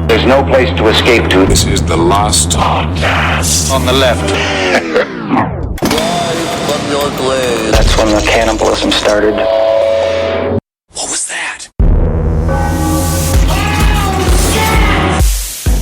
There's no place to escape to. This is the last podcast. On the left. That's when the cannibalism started. What was that?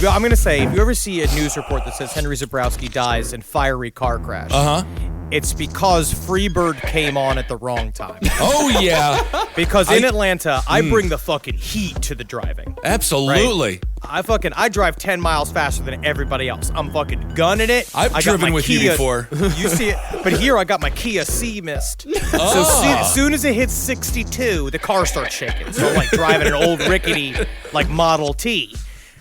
I'm going to say, if you ever see a news report that says Henry Zebrowski dies in fiery car crash, it's because Freebird came on at the wrong time. Oh, yeah. Because in Atlanta, I bring the fucking heat to the driving. Absolutely. Right? I drive 10 miles faster than everybody else. I'm fucking gunning it. I've driven with Kia, you before. You see it. But here I got my Kia C Mist. So as soon as it hits 62, the car starts shaking. So I'm like driving an old rickety like Model T.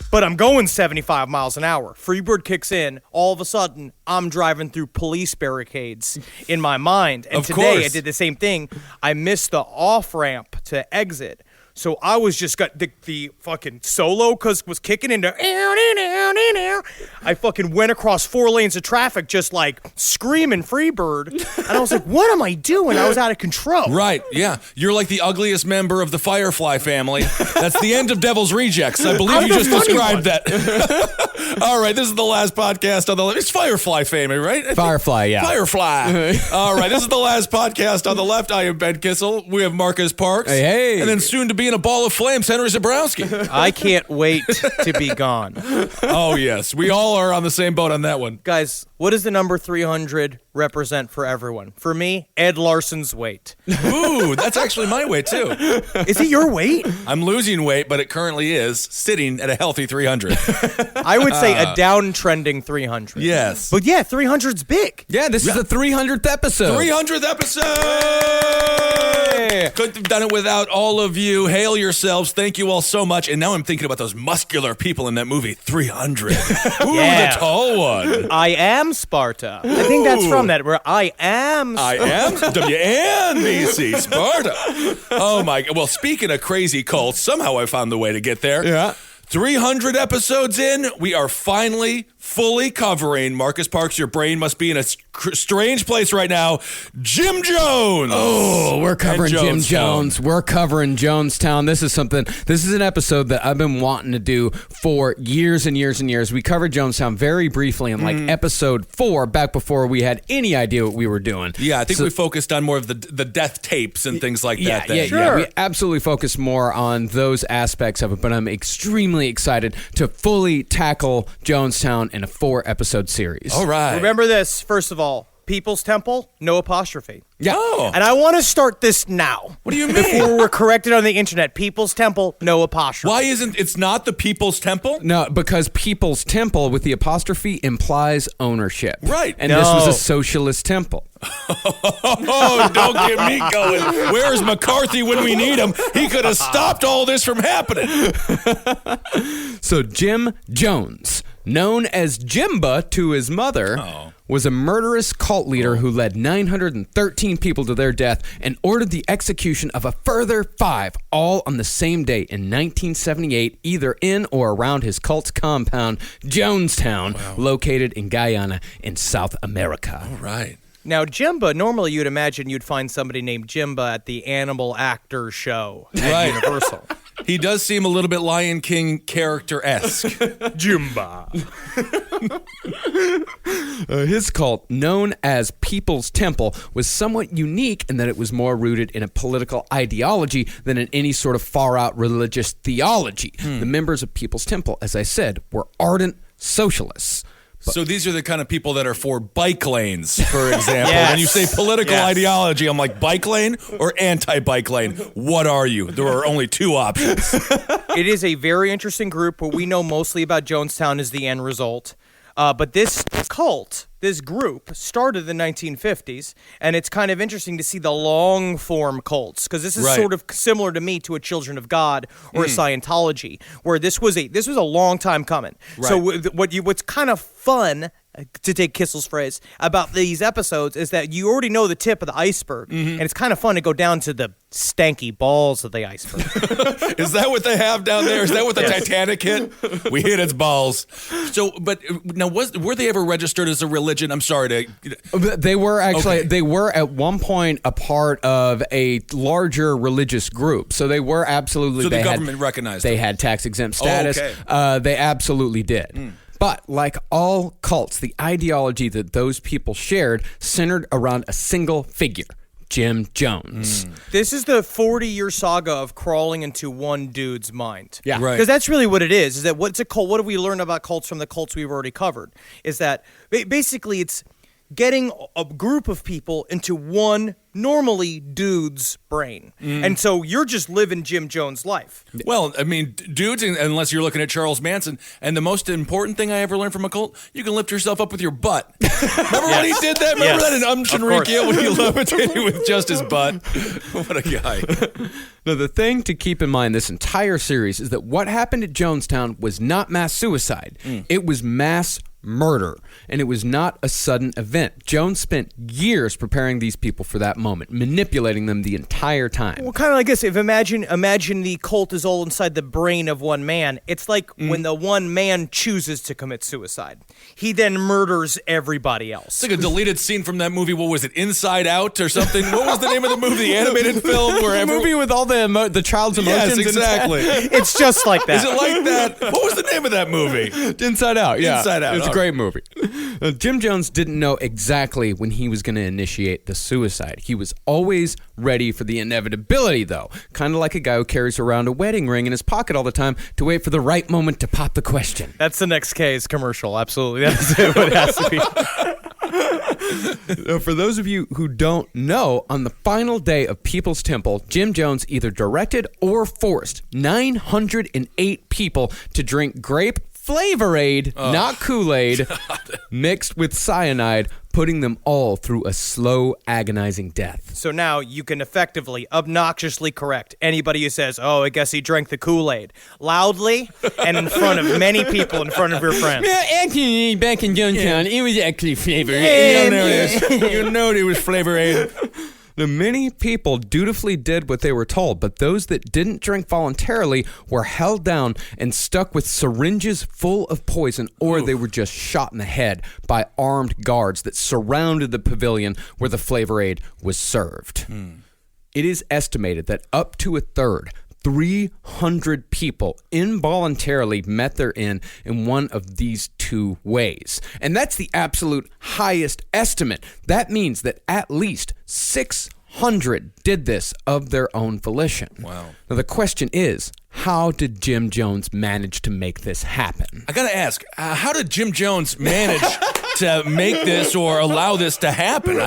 But I'm going 75 miles an hour. Freebird kicks in. All of a sudden, I'm driving through police barricades in my mind. And today, I did the same thing. I missed the off-ramp to exit. So I was just got the fucking solo was kicking into. I fucking went across 4 lanes of traffic just like screaming Freebird. And I was like, what am I doing? I was out of control. Right, yeah. You're like the ugliest member of the Firefly family. That's the end of Devil's Rejects. I believe you just described that. All right, this is the last podcast on the left. It's Firefly family, right? Firefly, yeah. Firefly. All right, this is the last podcast on the left. I am Ben Kissel. We have Marcus Parks. Hey. And then soon to be in a ball of flames, Henry Zebrowski. I can't wait to be gone. Oh, yes. We all are on the same boat on that one. Guys, what does the number 300 represent for everyone? For me, Ed Larson's weight. Ooh, that's actually my weight, too. Is it your weight? I'm losing weight, but it currently is sitting at a healthy 300. I would say a downtrending 300. Yes. But yeah, 300's big. Yeah, this is the 300th episode. 300th episode! Couldn't have done it without all of you. Hail yourselves. Thank you all so much. And now I'm thinking about those muscular people in that movie, 300. Ooh, Yeah. the tall one. I am Sparta. I think that's from that, where I am Sparta. WNBC, Sparta. Oh, my God. Well, speaking of crazy cults, somehow I found the way to get there. Yeah. 300 episodes in, we are finally fully covering, Marcus Parks, your brain must be in a strange place right now, Jim Jones. Oh, we're covering Jim Jones. We're covering Jonestown. This is an episode that I've been wanting to do for years and years and years. We covered Jonestown very briefly in like episode 4, back before we had any idea what we were doing. Yeah, I think we focused on more of the death tapes and things like that. Yeah, we absolutely focused more on those aspects of it, but I'm extremely excited to fully tackle Jonestown in a 4-episode series. All right. Remember this, first of all, People's Temple, no apostrophe. Yeah. Oh. And I want to start this now. What do you mean? Before we're corrected on the internet, People's Temple, no apostrophe. Why isn't it's not the People's Temple? No, because People's Temple with the apostrophe implies ownership. Right. And this was a socialist temple. Oh, don't get me going. Where's McCarthy when we need him? He could have stopped all this from happening. So Jim Jones, known as Jimba to his mother, was a murderous cult leader who led 913 people to their death and ordered the execution of a further 5, all on the same day in 1978, either in or around his cult's compound, Jonestown, located in Guyana in South America. All right. Now, Jimba, normally you'd imagine you'd find somebody named Jimba at the Animal Actor show at Universal. He does seem a little bit Lion King character-esque. Jimba. His cult, known as People's Temple, was somewhat unique in that it was more rooted in a political ideology than in any sort of far-out religious theology. The members of People's Temple, as I said, were ardent socialists. So these are the kind of people that are for bike lanes, for example. Yes. When you say political ideology, I'm like, bike lane or anti-bike lane? What are you? There are only 2 options. It is a very interesting group. What we know mostly about Jonestown is the end result. But this cult, this group, started in the 1950s, and it's kind of interesting to see the long-form cults, because this is sort of similar to me to a Children of God or a Scientology, where this was a long time coming. Right. So what's kind of fun to take Kissel's phrase, about these episodes is that you already know the tip of the iceberg, and it's kind of fun to go down to the stanky balls of the iceberg. Is that what they have down there? Is that what the Titanic hit? We hit its balls. So, but now, were they ever registered as a religion? I'm sorry to... They were actually, they were at one point a part of a larger religious group. So they were absolutely... So the government recognized They them. had tax-exempt status. okay. They absolutely did. But like all cults, the ideology that those people shared centered around a single figure, Jim Jones. This is the 40-year saga of crawling into one dude's mind. Yeah. Right. Because that's really what it is that what's a cult? What do we learn about cults from the cults we've already covered? Is that basically it's getting a group of people into one, normally, dude's brain. And so you're just living Jim Jones' life. Well, I mean, dudes, unless you're looking at Charles Manson, and the most important thing I ever learned from a cult, you can lift yourself up with your butt. Remember when he did that? Remember that in Shinrikia when he levitated with just his butt? What a guy. Now, the thing to keep in mind this entire series is that what happened at Jonestown was not mass suicide. It was mass murder, and it was not a sudden event. Jones spent years preparing these people for that moment, manipulating them the entire time. Well, kind of like this. If imagine the cult is all inside the brain of one man. It's like when the one man chooses to commit suicide. He then murders everybody else. It's like a deleted scene from that movie. What was it, Inside Out or something? What was the name of the movie? The animated film? The movie with all the child's emotions. Yes, exactly. It's just like that. Is it like that? What was the name of that movie? Inside Out, yeah. Inside Out. It's a great movie. Jim Jones didn't know exactly when he was going to initiate the suicide. He was always ready for the inevitability, though. Kind of like a guy who carries around a wedding ring in his pocket all the time to wait for the right moment to pop the question. That's the next K's commercial. Absolutely. That's what it has to be. For those of you who don't know, on the final day of People's Temple, Jim Jones either directed or forced 908 people to drink grape Flavor-Aid, not Kool-Aid, mixed with cyanide, putting them all through a slow, agonizing death. So now you can effectively, obnoxiously correct anybody who says, oh, I guess he drank the Kool-Aid, loudly and in front of many people, in front of your friends. Yeah, actually, back in Jonestown, it was actually Flavor-Aid. You know it was Flavor-Aid. Now, many people dutifully did what they were told, but those that didn't drink voluntarily were held down and stuck with syringes full of poison, or they were just shot in the head by armed guards that surrounded the pavilion where the Flavor-Aid was served. It is estimated that up to a third, 300 people involuntarily met their end in one of these two ways. And that's the absolute highest estimate. That means that at least 600 did this of their own volition. Wow. Now the question is, how did Jim Jones manage to make this happen? I gotta ask, how did Jim Jones manage to make this or allow this to happen?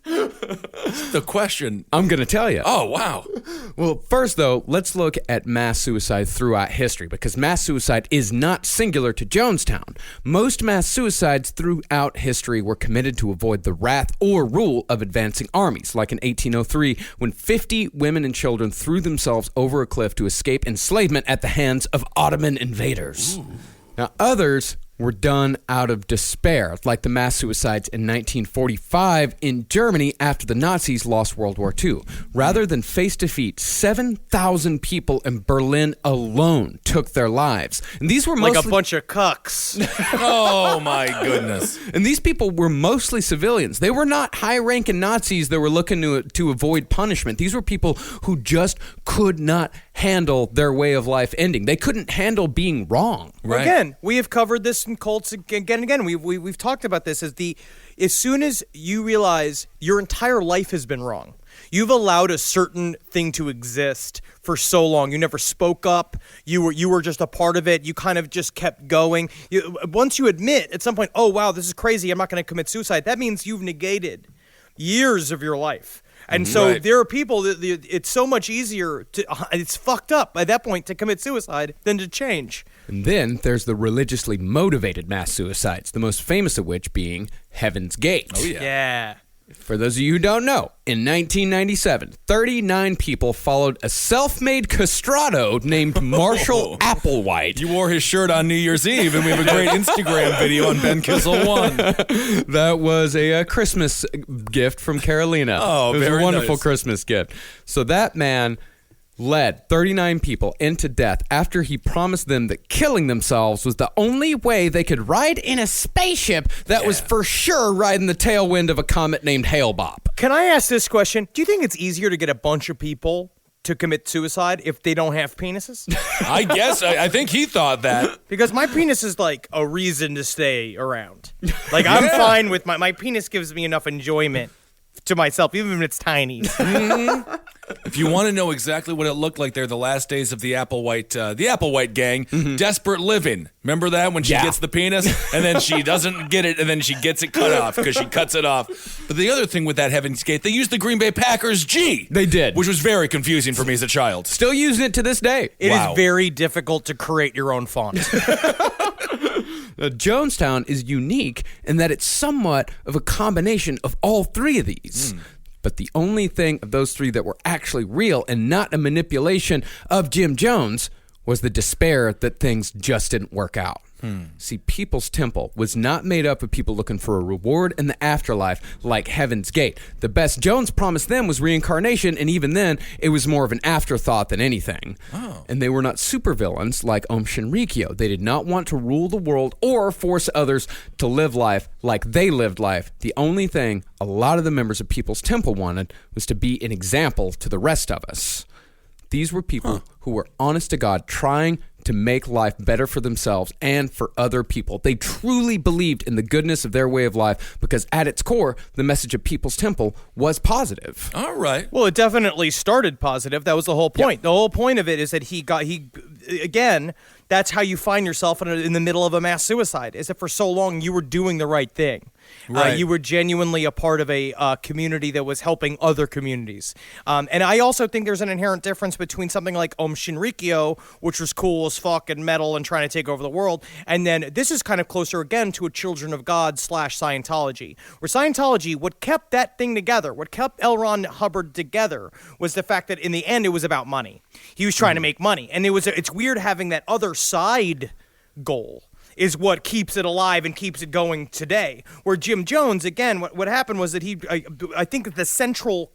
The question. I'm going to tell you. Oh, wow. Well, first, though, let's look at mass suicide throughout history, because mass suicide is not singular to Jonestown. Most mass suicides throughout history were committed to avoid the wrath or rule of advancing armies, like in 1803, when 50 women and children threw themselves over a cliff to escape enslavement at the hands of Ottoman invaders. Ooh. Now, others were done out of despair, like the mass suicides in 1945 in Germany after the Nazis lost World War II. Rather than face defeat, 7,000 people in Berlin alone took their lives. And these were like mostly... a bunch of cucks. Oh, my goodness. And these people were mostly civilians. They were not high-ranking Nazis that were looking to avoid punishment. These were people who just could not handle their way of life ending. They couldn't handle being wrong. Right. Again, we have covered this in cults again and again. We've talked about this as soon as you realize your entire life has been wrong. You've allowed a certain thing to exist for so long. You never spoke up. You were just a part of it. You kind of just kept going. Once you admit at some point, oh, wow, this is crazy, I'm not going to commit suicide, that means you've negated years of your life. And so there are people that it's so much easier it's fucked up at that point to commit suicide than to change. And then there's the religiously motivated mass suicides, the most famous of which being Heaven's Gate. Oh, yeah. Yeah. For those of you who don't know, in 1997, 39 people followed a self-made castrato named Marshall Applewhite. You wore his shirt on New Year's Eve, and we have a great Instagram video on Ben Kissel 1. That was a Christmas gift from Carolina. Oh, it was very a wonderful nice. Christmas gift. So that man led 39 people into death after he promised them that killing themselves was the only way they could ride in a spaceship that was for sure riding the tailwind of a comet named Hale-Bopp. Can I ask this question? Do you think it's easier to get a bunch of people to commit suicide if they don't have penises? I guess. I think he thought that. Because my penis is like a reason to stay around. Like, I'm fine with my penis gives me enough enjoyment to myself, even if it's tiny. If you want to know exactly what it looked like there the last days of the Applewhite gang, Desperate Living. Remember that when she gets the penis and then she doesn't get it and then she gets it cut off because she cuts it off. But the other thing with that Heaven's Gate, they used the Green Bay Packers G. They did. Which was very confusing for me as a child. Still using it to this day. It is very difficult to create your own font. Jonestown is unique in that it's somewhat of a combination of all three of these. But the only thing of those three that were actually real and not a manipulation of Jim Jones was the despair that things just didn't work out. See, People's Temple was not made up of people looking for a reward in the afterlife like Heaven's Gate. The best Jones promised them was reincarnation, and even then, it was more of an afterthought than anything. And they were not supervillains like Om Shinrikyo. They did not want to rule the world or force others to live life like they lived life. The only thing a lot of the members of People's Temple wanted was to be an example to the rest of us. These were people who were honest to God, trying to make life better for themselves and for other people. They truly believed in the goodness of their way of life because at its core, the message of People's Temple was positive. All right. Well, it definitely started positive. That was the whole point. The whole point of it is that again, that's how you find yourself in the middle of a mass suicide, is that for so long you were doing the right thing. Right. You were genuinely a part of a community that was helping other communities. And I also think there's an inherent difference between something like Om Shinrikyo, which was cool as fuck and metal and trying to take over the world, and then this is kind of closer again to a Children of God / Scientology. Where Scientology, what kept that thing together, what kept L. Ron Hubbard together, was the fact that in the end it was about money. He was trying to make money. And it's weird having that other side goal is what keeps it alive and keeps it going today. Where Jim Jones, again, what happened was that I think that the central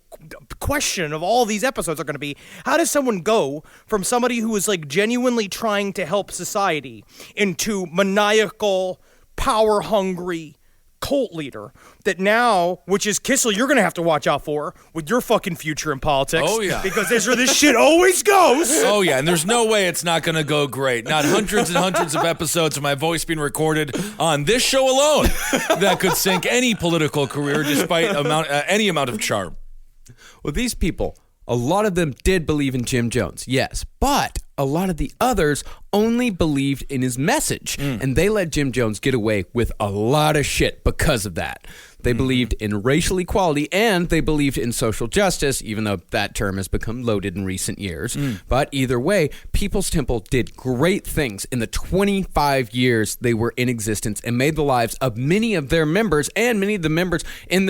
question of all these episodes are going to be, how does someone go from somebody who is like genuinely trying to help society into maniacal, power-hungry cult leader that now, which is Kissel, you're going to have to watch out for with your fucking future in politics. Oh, yeah. Because that's where this shit always goes. Oh, yeah, and there's no way it's not going to go great. Not hundreds and hundreds of episodes of my voice being recorded on this show alone that could sink any political career despite any amount of charm. Well, these people, a lot of them did believe in Jim Jones, yes, but a lot of the others only believed in his message, and they let Jim Jones get away with a lot of shit because of that. They believed in racial equality, and they believed in social justice, even though that term has become loaded in recent years. But either way, People's Temple did great things in the 25 years they were in existence and made the lives of many of their members and many of the members in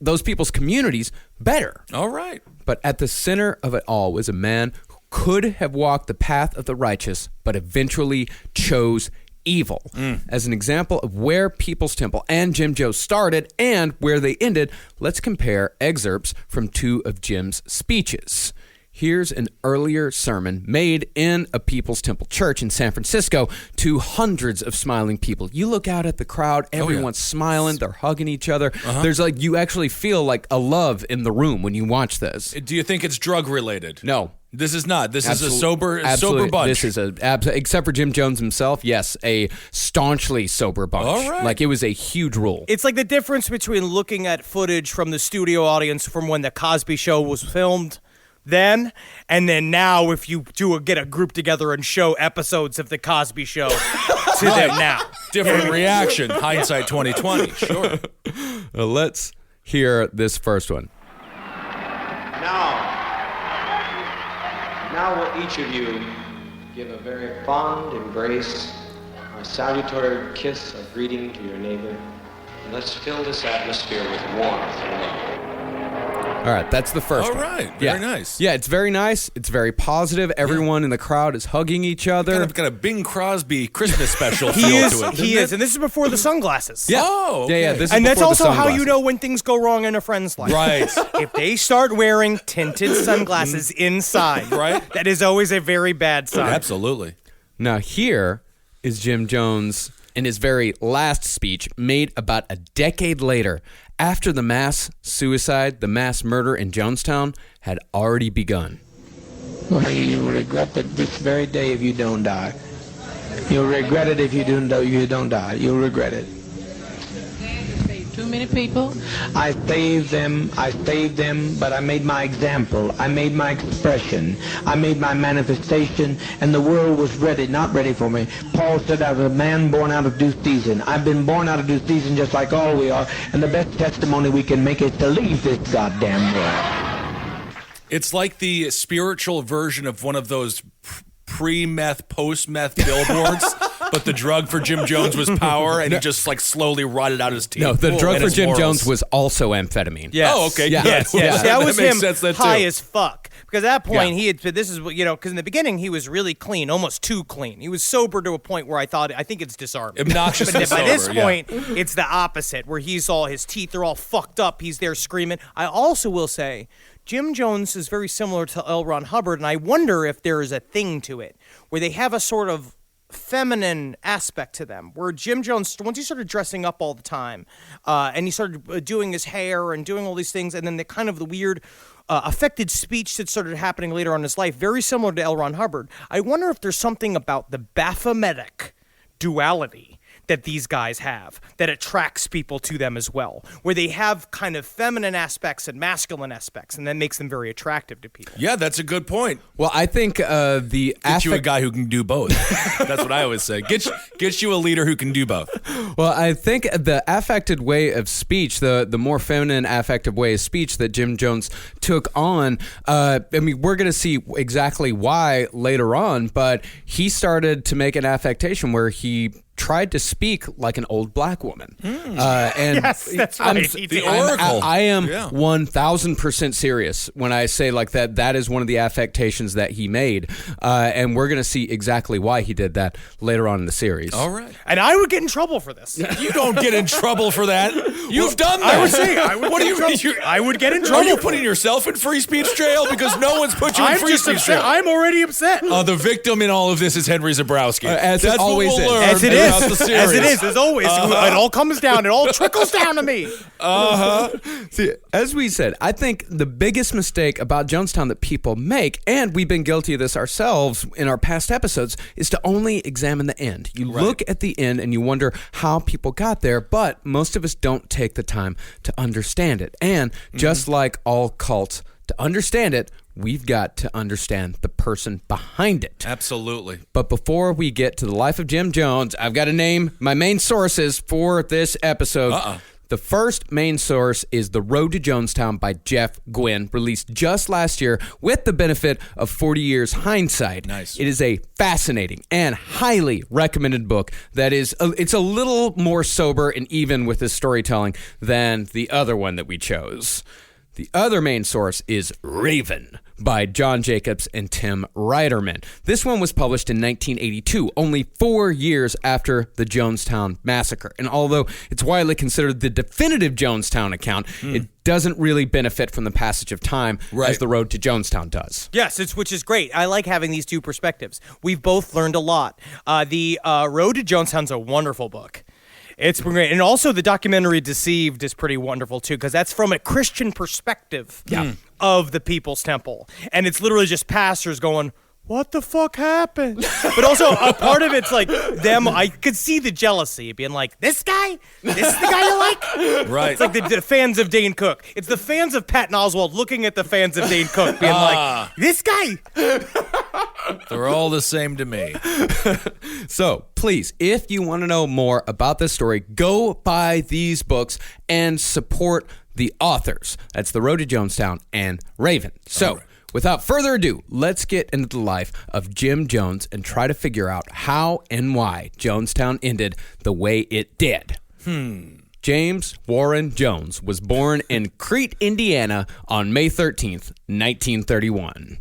those people's communities better. All right. But at the center of it all was a man who could have walked the path of the righteous, but eventually chose evil. As an example of where People's Temple and Jim Jones started and where they ended, let's compare excerpts from two of Jim's speeches. Here's an earlier sermon made in a People's Temple church in San Francisco to hundreds of smiling people. You look out at the crowd, everyone's smiling, they're hugging each other. There's you actually feel like a love in the room when you watch this. Do you think it's drug related? No. This is not. This is a sober bunch. This is except for Jim Jones himself, yes, a staunchly sober bunch. All right. Like it was a huge rule. It's like the difference between looking at footage from the studio audience from when the Cosby Show was filmed then, and then now if you get a group together and show episodes of the Cosby Show to them now. Different reaction. Hindsight 2020. Sure. Let's hear this first one. Now will each of you give a very fond embrace, a salutary kiss of greeting to your neighbor, Let's fill this atmosphere with warmth and love. All right, that's the first All one. right, very nice. Yeah, it's very nice. It's very positive. Everyone in the crowd is hugging each other. Got a Bing Crosby Christmas special feel to it. He is, and this is before the sunglasses. Yeah. Oh, okay. Yeah. This is And that's before the also how you sunglasses. know when things go wrong in a friend's life. Right. If they start wearing tinted sunglasses inside, Right. that is always a very bad sign. Absolutely. Now, here is Jim Jones in his very last speech, made about a decade later, after the mass suicide, the mass murder in Jonestown had already begun. Well, you'll regret it this very day if you don't die. You'll regret it if you don't die. You'll regret it. Too many people? I saved them, but I made my example. I made my expression. I made my manifestation, and the world was not ready for me. Paul said I was a man born out of due season. I've been born out of due season just like all we are, and the best testimony we can make is to leave this goddamn world. It's like the spiritual version of one of those pre-meth, post-meth billboards, but the drug for Jim Jones was power, and he just like slowly rotted out his teeth. No, the drug and for his Jim morals. Jones was also amphetamine. Yes. Oh, okay. Yeah. Yes, Yeah. yes. That was makes him sense then, high too. as fuck. Because at that point, Yeah. he had, this is, because in the beginning, he was really clean, almost too clean. He was sober to a point where I think it's disarming. Obnoxiously But by this sober, yeah. point, it's the opposite, where his teeth are all fucked up. He's there screaming. I also will say, Jim Jones is very similar to L. Ron Hubbard, and I wonder if there is a thing to it, where they have a sort of feminine aspect to them, where Jim Jones, once he started dressing up all the time, and he started doing his hair and doing all these things, and then the weird affected speech that started happening later on in his life, very similar to L. Ron Hubbard. I wonder if there's something about the Baphometic duality that these guys have that attracts people to them as well, where they have kind of feminine aspects and masculine aspects, and that makes them very attractive to people. Yeah, that's a good point. Well, I think the Get you a guy who can do both. That's what I always say. Get you a leader who can do both. Well, I think the affected way of speech, the more feminine affective way of speech that Jim Jones took on, we're going to see exactly why later on, but he started to make an affectation where he tried to speak like an old black woman. And Yes, that's right. He did. I am Yeah. 1,000% serious when I say like that. That is one of the affectations that he made. And we're going to see exactly why he did that later on in the series. All right. And I would get in trouble for this. You don't get in trouble for that. You've done that. I would say I would. What get do in trouble. you? I would get in Are trouble. you for putting it. yourself in free speech jail because no one's put you in I'm free just speech upset. jail? I'm already upset. The victim in all of this is Henry Zabrowski. As it That's always what we'll is. learn As it throughout is. the series. As it is. As always. It all comes down. It all trickles down to me. See, as we said, I think the biggest mistake about Jonestown that people make, and we've been guilty of this ourselves in our past episodes, is to only examine the end. You look at the end and you wonder how people got there, but most of us don't take the time to understand it. And just like all cults, to understand it, we've got to understand the person behind it. Absolutely. But before we get to the life of Jim Jones, I've got to name my main sources for this episode. The first main source is The Road to Jonestown by Jeff Gwynne, released just last year with the benefit of 40 years hindsight. Nice. It is a fascinating and highly recommended book that is, it's a little more sober and even with his storytelling than the other one that we chose. The other main source is Raven by John Jacobs and Tim Reiterman. This one was published in 1982, only 4 years after the Jonestown massacre. And although it's widely considered the definitive Jonestown account, it doesn't really benefit from the passage of time as The Road to Jonestown does. Yes, which is great. I like having these two perspectives. We've both learned a lot. The Road to Jonestown's a wonderful book. It's been great. And also the documentary Deceived is pretty wonderful, too, because that's from a Christian perspective of the People's Temple. And it's literally just pastors going, what the fuck happened? But also a part of it's like them, I could see the jealousy being like, this guy? This is the guy you like? Right. It's like the fans of Dane Cook. It's the fans of Patton Oswalt looking at the fans of Dane Cook being like, this guy? They're all the same to me. So please, if you want to know more about this story, go buy these books and support the authors. That's The Road to Jonestown and Raven. So without further ado, let's get into the life of Jim Jones and try to figure out how and why Jonestown ended the way it did. James Warren Jones was born in Crete, Indiana on May 13th, 1931.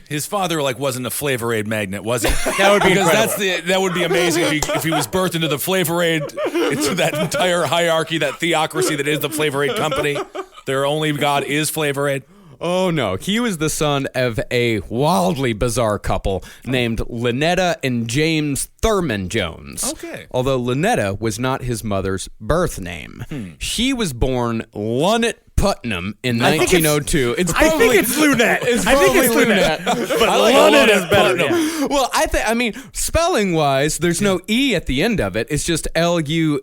His father wasn't a Flavor Aid magnet, was he? That would be because that would be amazing if he was birthed into the Flavor Aid, into that entire hierarchy, that theocracy that is the Flavor Aid company. Their only god is Flavor Aid. Oh, no. He was the son of a wildly bizarre couple named Lynetta and James Thurman Jones. Okay. Although Lynetta was not his mother's birth name. She was born Lunett Putnam in 1902. I think it's Lunette. I think it's Lunette. But Lunett is better. Yeah. Well, I mean, spelling-wise, there's no E at the end of it. It's just Lunnett. You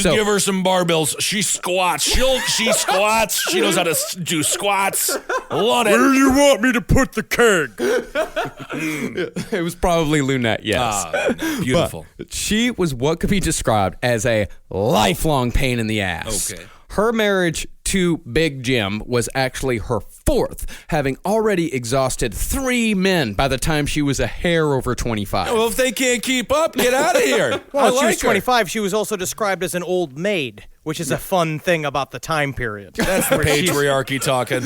give her some barbells. She squats. She squats. She knows how to do squats. Lunett. Where do you want me to put the keg? It was probably Lunette, yes. Beautiful. But she was what could be described as a lifelong pain in the ass. Okay. Her marriage to Big Jim was actually her fourth, having already exhausted 3 men by the time she was a hair over 25. Well, if they can't keep up, get out of here. Well, she was 25. She was also described as an old maid, which is a fun thing about the time period. That's the patriarchy talking.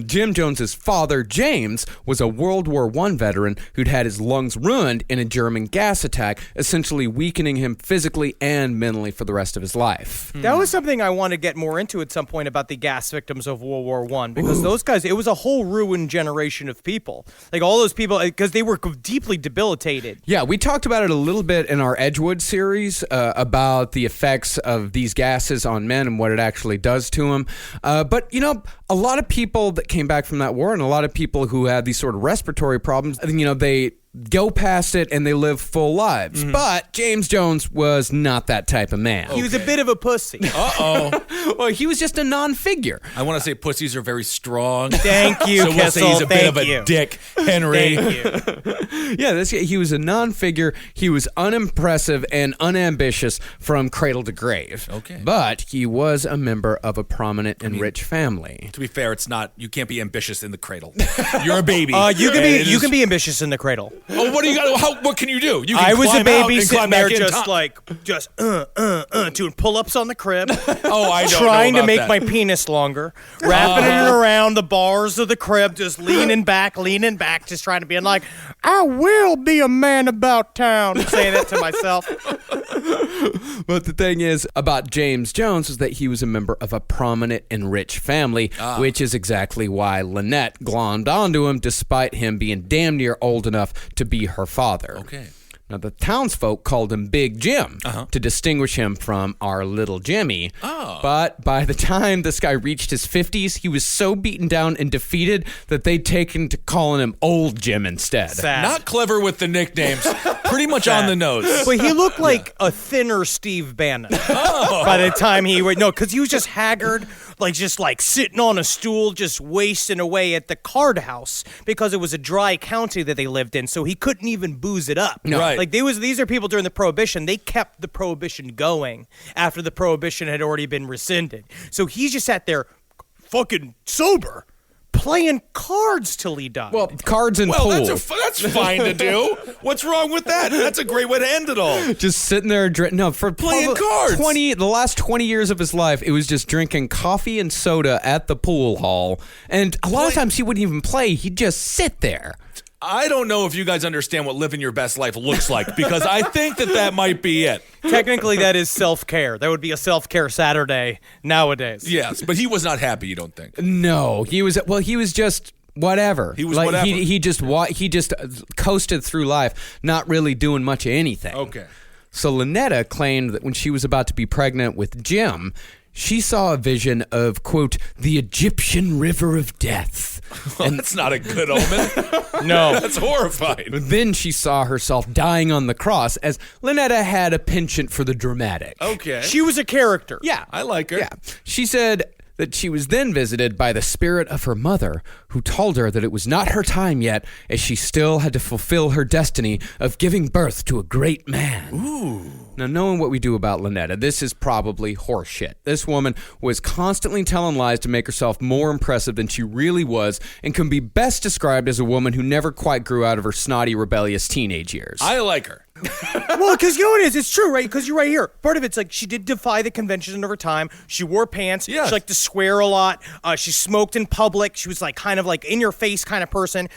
Jim Jones's father, James, was a World War I veteran who'd had his lungs ruined in a German gas attack, essentially weakening him physically and mentally for the rest of his life. That was something I want to get more into at some point about the gas victims of World War I, because those guys, it was a whole ruined generation of people. Like all those people, because they were deeply debilitated. Yeah, we talked about it a little bit in our Edgewood series about the effects of these gases on men and what it actually does to them. But, you know, a lot of people that came back from that war and a lot of people who had these sort of respiratory problems, you know, they go past it and they live full lives. But James Jones was not that type of man. He was a bit of a pussy. Uh-oh. Well, he was just a non-figure. I want to say pussies are very strong. Thank you, So we'll say he's a bit of a dick, Henry. Thank you. Yeah, he was a non-figure. He was unimpressive and unambitious from cradle to grave. Okay. But he was a member of a prominent and rich family. To be fair, it's not. You can't be ambitious in the cradle. You're a baby. You can be ambitious in the cradle. Oh, what do you got? What can you do? You can I was a climb out baby and sitting climb there back in. doing pull-ups on the crib. Oh, I don't trying know to make about my that. penis longer, wrapping it around the bars of the crib, just leaning back, just trying to be like, I will be a man about town, saying that to myself. But the thing is about James Jones is that he was a member of a prominent and rich family, which is exactly why Lynette glommed onto him despite him being damn near old enough to be her father. Okay. Now, the townsfolk called him Big Jim to distinguish him from our little Jimmy. Oh. But by the time this guy reached his 50s, he was so beaten down and defeated that they'd taken to calling him Old Jim instead. Sad. Not clever with the nicknames. Pretty much on the nose. But he looked like a thinner Steve Bannon by the time because he was just haggard, just sitting on a stool, just wasting away at the card house because it was a dry county that they lived in, so he couldn't even booze it up. No. Right. These are people during the Prohibition. They kept the Prohibition going after the Prohibition had already been rescinded. So he just sat there fucking sober, playing cards till he died. Well, cards and pool. That's fine to do. What's wrong with that? That's a great way to end it all. Just sitting there, for Playing cards. The last 20 years of his life, it was just drinking coffee and soda at the pool hall. And a lot of times he wouldn't even play. He'd just sit there. I don't know if you guys understand what living your best life looks like, because I think that might be it. Technically, that is self-care. That would be a self-care Saturday nowadays. Yes, but he was not happy, you don't think? No, he was just whatever. He was whatever. He just coasted through life, not really doing much of anything. Okay. So Lynetta claimed that when she was about to be pregnant with Jim, she saw a vision of, quote, the Egyptian river of death. Well, that's not a good omen. No. That's horrifying. But then she saw herself dying on the cross, as Lynetta had a penchant for the dramatic. Okay. She was a character. Yeah. I like her. Yeah. She said that she was then visited by the spirit of her mother, who told her that it was not her time yet, as she still had to fulfill her destiny of giving birth to a great man. Ooh. Now, knowing what we do about Lynetta, this is probably horseshit. This woman was constantly telling lies to make herself more impressive than she really was, and can be best described as a woman who never quite grew out of her snotty, rebellious teenage years. I like her. Well, because you know what it is? It's true, right? Because you're right here. Part of it's like she did defy the conventions of her time. She wore pants. Yes. She liked to swear a lot. She smoked in public. She was like kind of like in your face kind of person.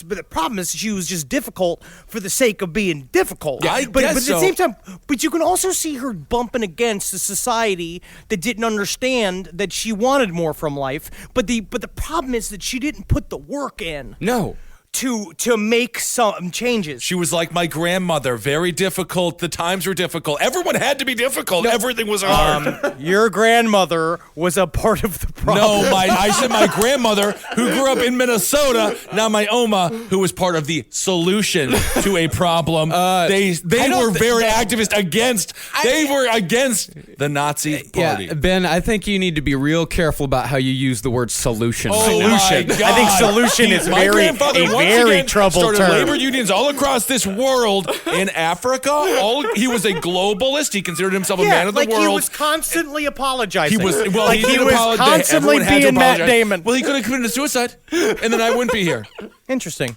But the problem is she was just difficult for the sake of being difficult. Yeah, I but guess at the so. same time, but you can also see her bumping against a society that didn't understand that she wanted more from life. But the problem is that she didn't put the work in. No. To make some changes. She was like my grandmother, very difficult. The times were difficult. Everyone had to be difficult. Everything was hard. Your grandmother was a part of the problem. No, I said my grandmother, who grew up in Minnesota, not my Oma, who was part of the solution to a problem. They were very activist against. They were against the Nazi party. Yeah, Ben, I think you need to be real careful about how you use the word solution. Oh, Solution. my God. I think solution is My very grandfather a once very again troubled started term. labor unions all across this world. In Africa, he was a globalist. He considered himself a man of the like world. he was constantly apologizing. He was like he did was apologize. constantly Everyone had to being Matt apologize. Damon. Well, he could have committed suicide, and then I wouldn't be here. Interesting.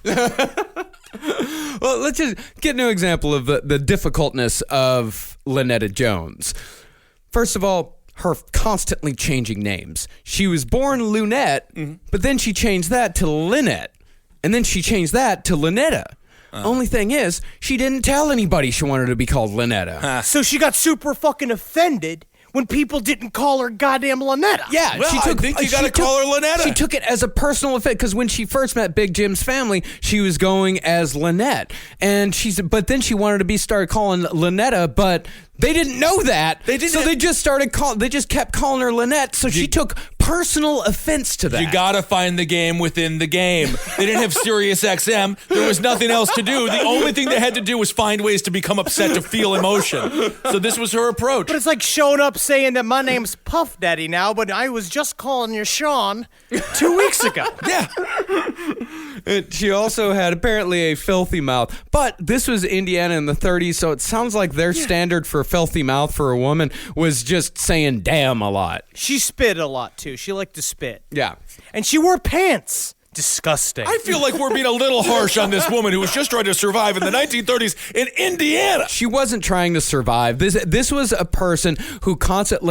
Well, let's just get an example of the difficultness of Lynetta Jones. First of all, her constantly changing names. She was born Lunette, but then she changed that to Lynette, and then she changed that to Lynetta. Only thing is, she didn't tell anybody she wanted to be called Lynetta. So she got super fucking offended when people didn't call her goddamn Lynetta. Yeah, Well, I think you gotta call her Lynetta. She took it as a personal offense because when she first met Big Jim's family, she was going as Lynette, and but then she wanted to started calling Lynetta, but they didn't know that. So they just they just kept calling her Lynette. So she took personal offense to that. You gotta find the game within the game. They didn't have Sirius XM. There was nothing else to do. The only thing they had to do was find ways to become upset, to feel emotion. So this was her approach. But it's like showing up saying that my name's Puff Daddy now, but I was just calling you Sean 2 weeks ago. Yeah. She also had apparently a filthy mouth. But this was Indiana in the 30s, so it sounds like their standard for filthy mouth for a woman was just saying damn a lot. She spit a lot, too. She liked to spit. Yeah. And she wore pants. Disgusting. I feel like we're being a little harsh on this woman who was just trying to survive in the 1930s in Indiana. She wasn't trying to survive. This was a person who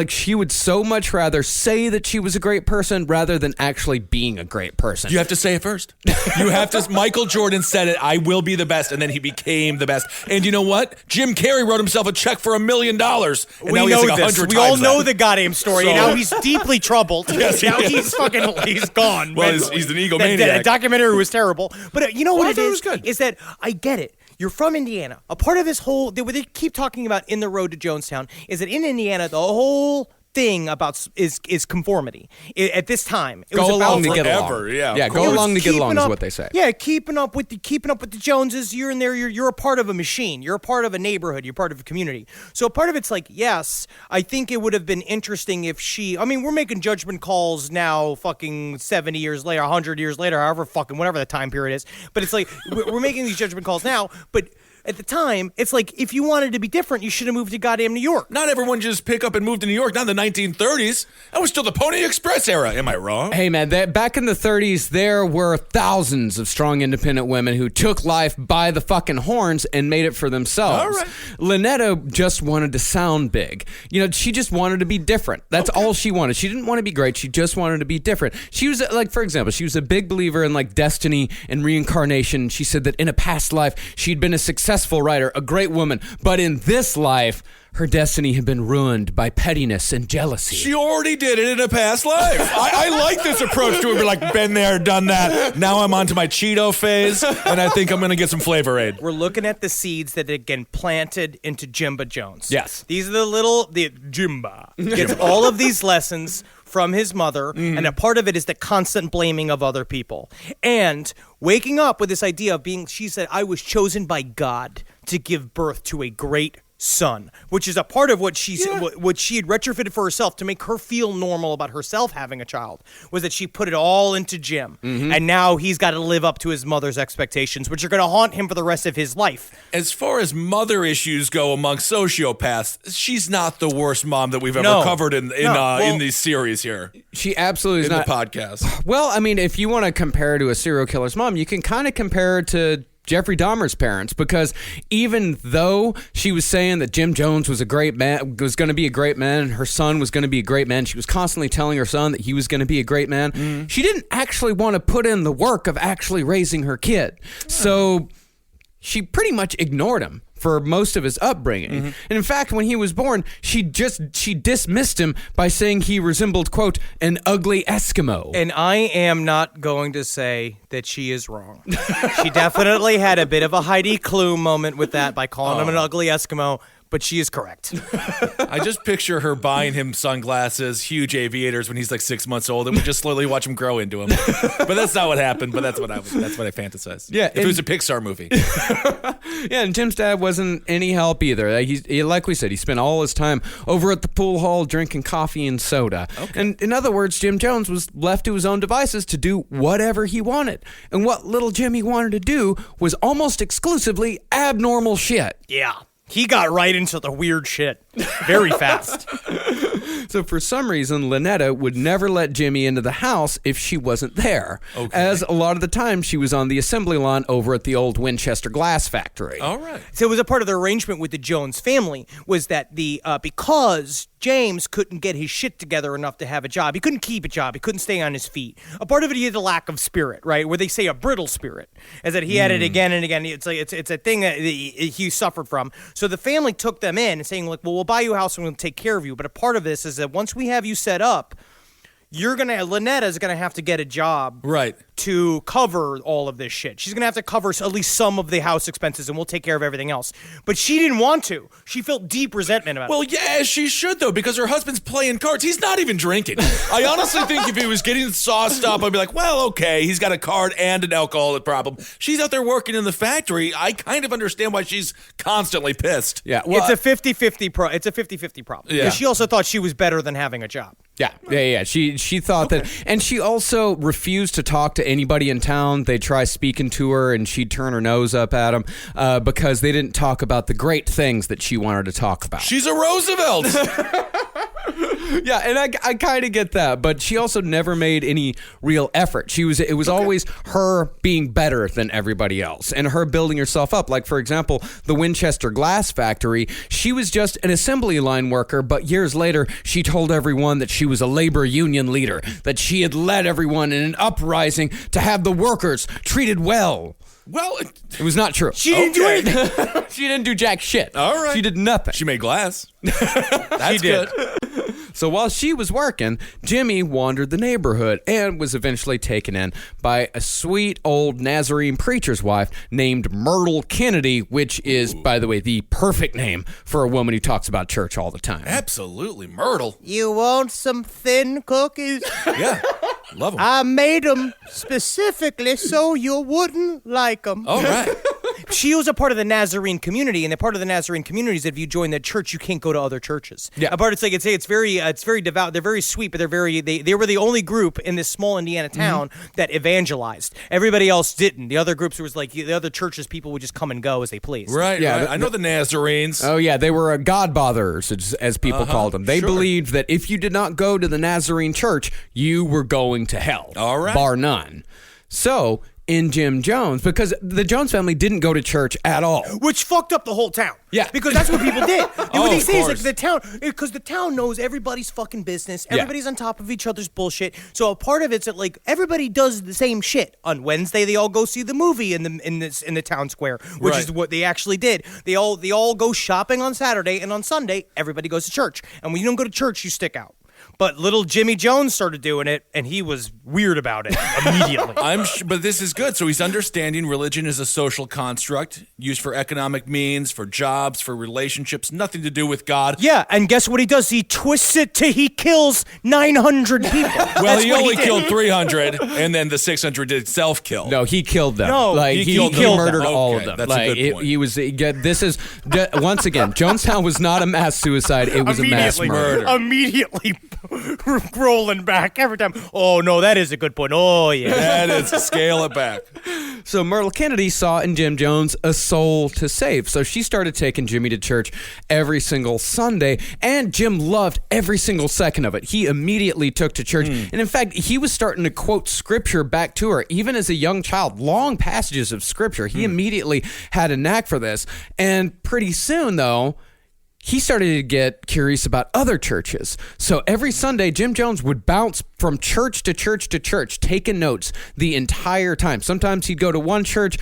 she would so much rather say that she was a great person rather than actually being a great person. You have to say it first. You have to. Michael Jordan said it, I will be the best, and then he became the best. And you know what? Jim Carrey wrote himself a check for $1 million. And We now he know has like this. 100 We all times know that. the goddamn story, So- and now he's deeply troubled. Yes, he now is. he's gone. Well, mentally. he's an egomaniac. That documentary was terrible. But you know Well, I what thought it it is? was good. Is that I get it. You're from Indiana. A part of this whole, what they keep talking about in the road to Jonestown is that in Indiana, the whole thing about is conformity. At this time, it was Go along about to get along. forever, yeah, of Yeah, course. go along to get keeping along is up- what they say. Yeah, keeping up with the Joneses. You're in there. You're a part of a machine. You're a part of a neighborhood. You're part of a community. So part of it's like, yes, I think it would have been interesting if she. I mean, we're making judgment calls now, fucking 70 years later, 100 years later, whatever the time period is. But it's like we're making these judgment calls now, but. At the time, it's like, if you wanted to be different, you should have moved to goddamn New York. Not everyone just pick up and moved to New York. Not in the 1930s. That was still the Pony Express era. Am I wrong? Hey, man, back in the 30s, there were thousands of strong, independent women who took life by the fucking horns and made it for themselves. All right. Lynetta just wanted to sound big. You know, she just wanted to be different. That's all she wanted. She didn't want to be great. She just wanted to be different. She was, like, for example, she was a big believer in, like, destiny and reincarnation. She said that in a past life, she'd been a successful writer, a great woman, but in this life, her destiny had been ruined by pettiness and jealousy. She already did it in a past life. I like this approach to it. We're like, been there, done that. Now I'm on to my Cheeto phase, and I think I'm going to get some Flavor Aid. We're looking at the seeds that had been planted into Jimba Jones. Yes. These are the Jimba gets all of these lessons from his mother, and a part of it is the constant blaming of other people. And waking up with this idea of she said, I was chosen by God to give birth to a great son, which is a part of what she had retrofitted for herself to make her feel normal about herself having a child, was that she put it all into Jim. And now he's got to live up to his mother's expectations, which are going to haunt him for the rest of his life. As far as mother issues go among sociopaths, she's not the worst mom that we've ever covered in these series here. She absolutely is in not. the podcast. Well, I mean, if you want to compare her to a serial killer's mom, you can kind of compare her to Jeffrey Dahmer's parents, because even though she was saying that Jim Jones was a great man, was going to be a great man, and her son was going to be a great man, she was constantly telling her son that he was going to be a great man. She didn't actually want to put in the work of actually raising her kid. So she pretty much ignored him for most of his upbringing. And in fact, when he was born, she dismissed him by saying he resembled, quote, an ugly Eskimo. And I am not going to say that she is wrong. She definitely had a bit of a Heidi Klum moment with that by calling him an ugly Eskimo, but she is correct. I just picture her buying him sunglasses, huge aviators when he's like 6 months old, and we just slowly watch him grow into him. But that's not what happened. But that's what I fantasized. Yeah, if it was a Pixar movie. Yeah, and Jim's dad wasn't any help either. He, like we said, he spent all his time over at the pool hall drinking coffee and soda. Okay. And in other words, Jim Jones was left to his own devices to do whatever he wanted. And what little Jimmy wanted to do was almost exclusively abnormal shit. Yeah. He got right into the weird shit very fast. So for some reason, Lynetta would never let Jimmy into the house if she wasn't there. Okay. As a lot of the time, she was on the assembly line over at the old Winchester glass factory. All right. So it was a part of the arrangement with the Jones family was that because James couldn't get his shit together enough to have a job. He couldn't keep a job. He couldn't stay on his feet. A part of it, he had a lack of spirit, right? Where they say a brittle spirit, is that he had it again and again. It's a thing that he suffered from. So the family took them in and saying, like, well, we'll buy you a house and we'll take care of you. But a part of this is that once we have you set up, Lynetta's gonna have to get a job, right, to cover all of this shit. She's gonna have to cover at least some of the house expenses, and we'll take care of everything else. But she didn't want to. She felt deep resentment about it. Well, yeah, she should though, because her husband's playing cards. He's not even drinking. I honestly think if he was getting sauced up, I'd be like, well, okay, he's got a card and an alcoholic problem. She's out there working in the factory. I kind of understand why she's constantly pissed. Yeah, well, it's a 50-50 problem. Yeah, because she also thought she was better than having a job. Yeah. She thought that, and she also refused to talk to anybody in town. They'd try speaking to her, and she'd turn her nose up at them because they didn't talk about the great things that she wanted to talk about. She's a Roosevelt. Yeah, and I kind of get that, but she also never made any real effort. It was always her being better than everybody else, and her building herself up. Like, for example, the Winchester Glass Factory, she was just an assembly line worker, but years later, she told everyone that she was a labor union leader, that she had led everyone in an uprising to have the workers treated well. Well, it was not true. She didn't do anything. She didn't do jack shit. All right. She did nothing. She made glass. That's good. So while she was working, Jimmy wandered the neighborhood and was eventually taken in by a sweet old Nazarene preacher's wife named Myrtle Kennedy, which is, by the way, the perfect name for a woman who talks about church all the time. Absolutely. Myrtle. You want some thin cookies? Yeah. Love them. I made them specifically so you wouldn't like them. All right. She was a part of the Nazarene community, and the part of the Nazarene community is that if you join that church, you can't go to other churches. Yeah. A part it's very devout. They're very sweet, but they were the only group in this small Indiana town that evangelized. Everybody else didn't. The other groups was like the other churches, people would just come and go as they pleased. Right. Yeah. Right. I know the Nazarenes. Oh yeah, they were God-botherers, as people called them. They believed that if you did not go to the Nazarene church, you were going to hell. All right. Bar none. So in Jim Jones, because the Jones family didn't go to church at all. Which fucked up the whole town. Yeah. Because that's what people did. What they say is like the town, because the town knows everybody's fucking business. Everybody's on top of each other's bullshit. So a part of it's that like everybody does the same shit. On Wednesday, they all go see the movie in the town square, which is what they actually did. They all go shopping on Saturday, and on Sunday, everybody goes to church. And when you don't go to church, you stick out. But little Jimmy Jones started doing it, and he was weird about it immediately. But this is good. So he's understanding religion is a social construct used for economic means, for jobs, for relationships, nothing to do with God. Yeah, and guess what he does? He twists it till he kills 900 people. Well, he only killed 300, and then the 600 did self-kill. No, he killed them. No, like, he murdered all of them. That's like, a good point. This is, once again, Jonestown was not a mass suicide. It was a mass murder. Immediately rolling back every time. Oh, no, that is a good point. Oh, yeah. That is, scale it back. So Myrtle Kennedy saw in Jim Jones a soul to save. So she started taking Jimmy to church every single Sunday, and Jim loved every single second of it. He immediately took to church. And in fact, he was starting to quote scripture back to her, even as a young child, long passages of scripture. He immediately had a knack for this. And pretty soon, though, he started to get curious about other churches. So every Sunday, Jim Jones would bounce from church to church to church, taking notes the entire time. Sometimes he'd go to one church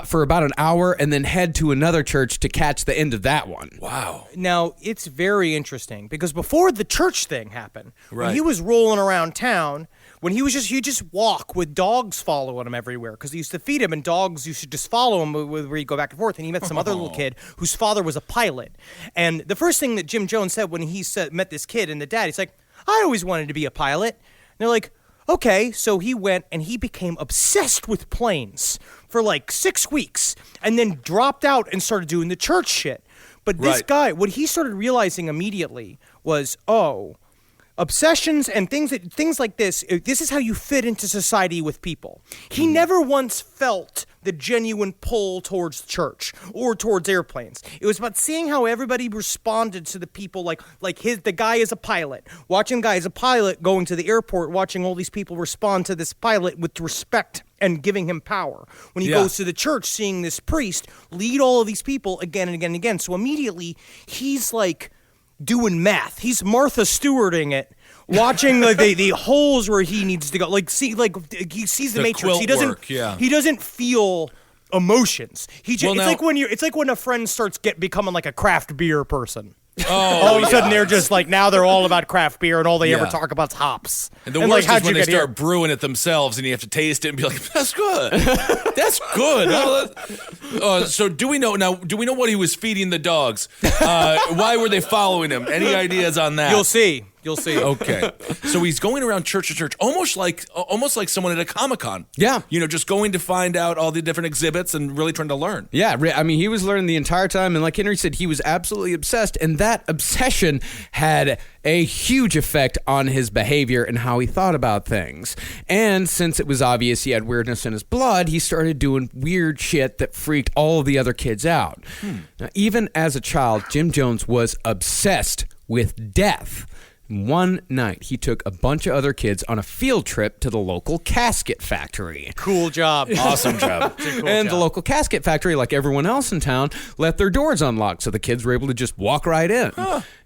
for about an hour and then head to another church to catch the end of that one. Wow. Now, it's very interesting because before the church thing happened, when Right. he was rolling around town, when he'd just walk with dogs following him everywhere because he used to feed him, and dogs used to just follow him where he'd go back and forth. And he met some other little kid whose father was a pilot. And the first thing that Jim Jones said when he met this kid and the dad, he's like, I always wanted to be a pilot. And they're like, okay. So he went and he became obsessed with planes for like 6 weeks and then dropped out and started doing the church shit. But this guy, what he started realizing immediately was, obsessions and things like this is how you fit into society with people. He never once felt the genuine pull towards church or towards airplanes. It was about seeing how everybody responded to the people, the guy is a pilot. Watching the guy as a pilot going to the airport, watching all these people respond to this pilot with respect and giving him power. When he goes to the church, seeing this priest lead all of these people again and again and again. So immediately he's like doing math. He's Martha Stewarting it, watching the holes where he needs to go. He sees the Matrix. He doesn't feel emotions. It's like when a friend starts becoming like a craft beer person. All of a sudden they're just like, now they're all about craft beer and all they ever talk about is hops. And the worst is when they start brewing it themselves and you have to taste it and be like, that's good. That's good. So do we know what he was feeding the dogs? Why were they following him? Any ideas on that? You'll see. Okay. So he's going around church to church, almost like someone at a Comic-Con. Yeah. Just going to find out all the different exhibits and really trying to learn. Yeah, I mean, he was learning the entire time. And like Henry said, he was absolutely obsessed. And that obsession had a huge effect on his behavior and how he thought about things. And since it was obvious he had weirdness in his blood, he started doing weird shit that freaked all of the other kids out. Now, even as a child, Jim Jones was obsessed with death. One night, he took a bunch of other kids on a field trip to the local casket factory. Cool job. Awesome job. The local casket factory, like everyone else in town, left their doors unlocked, so the kids were able to just walk right in.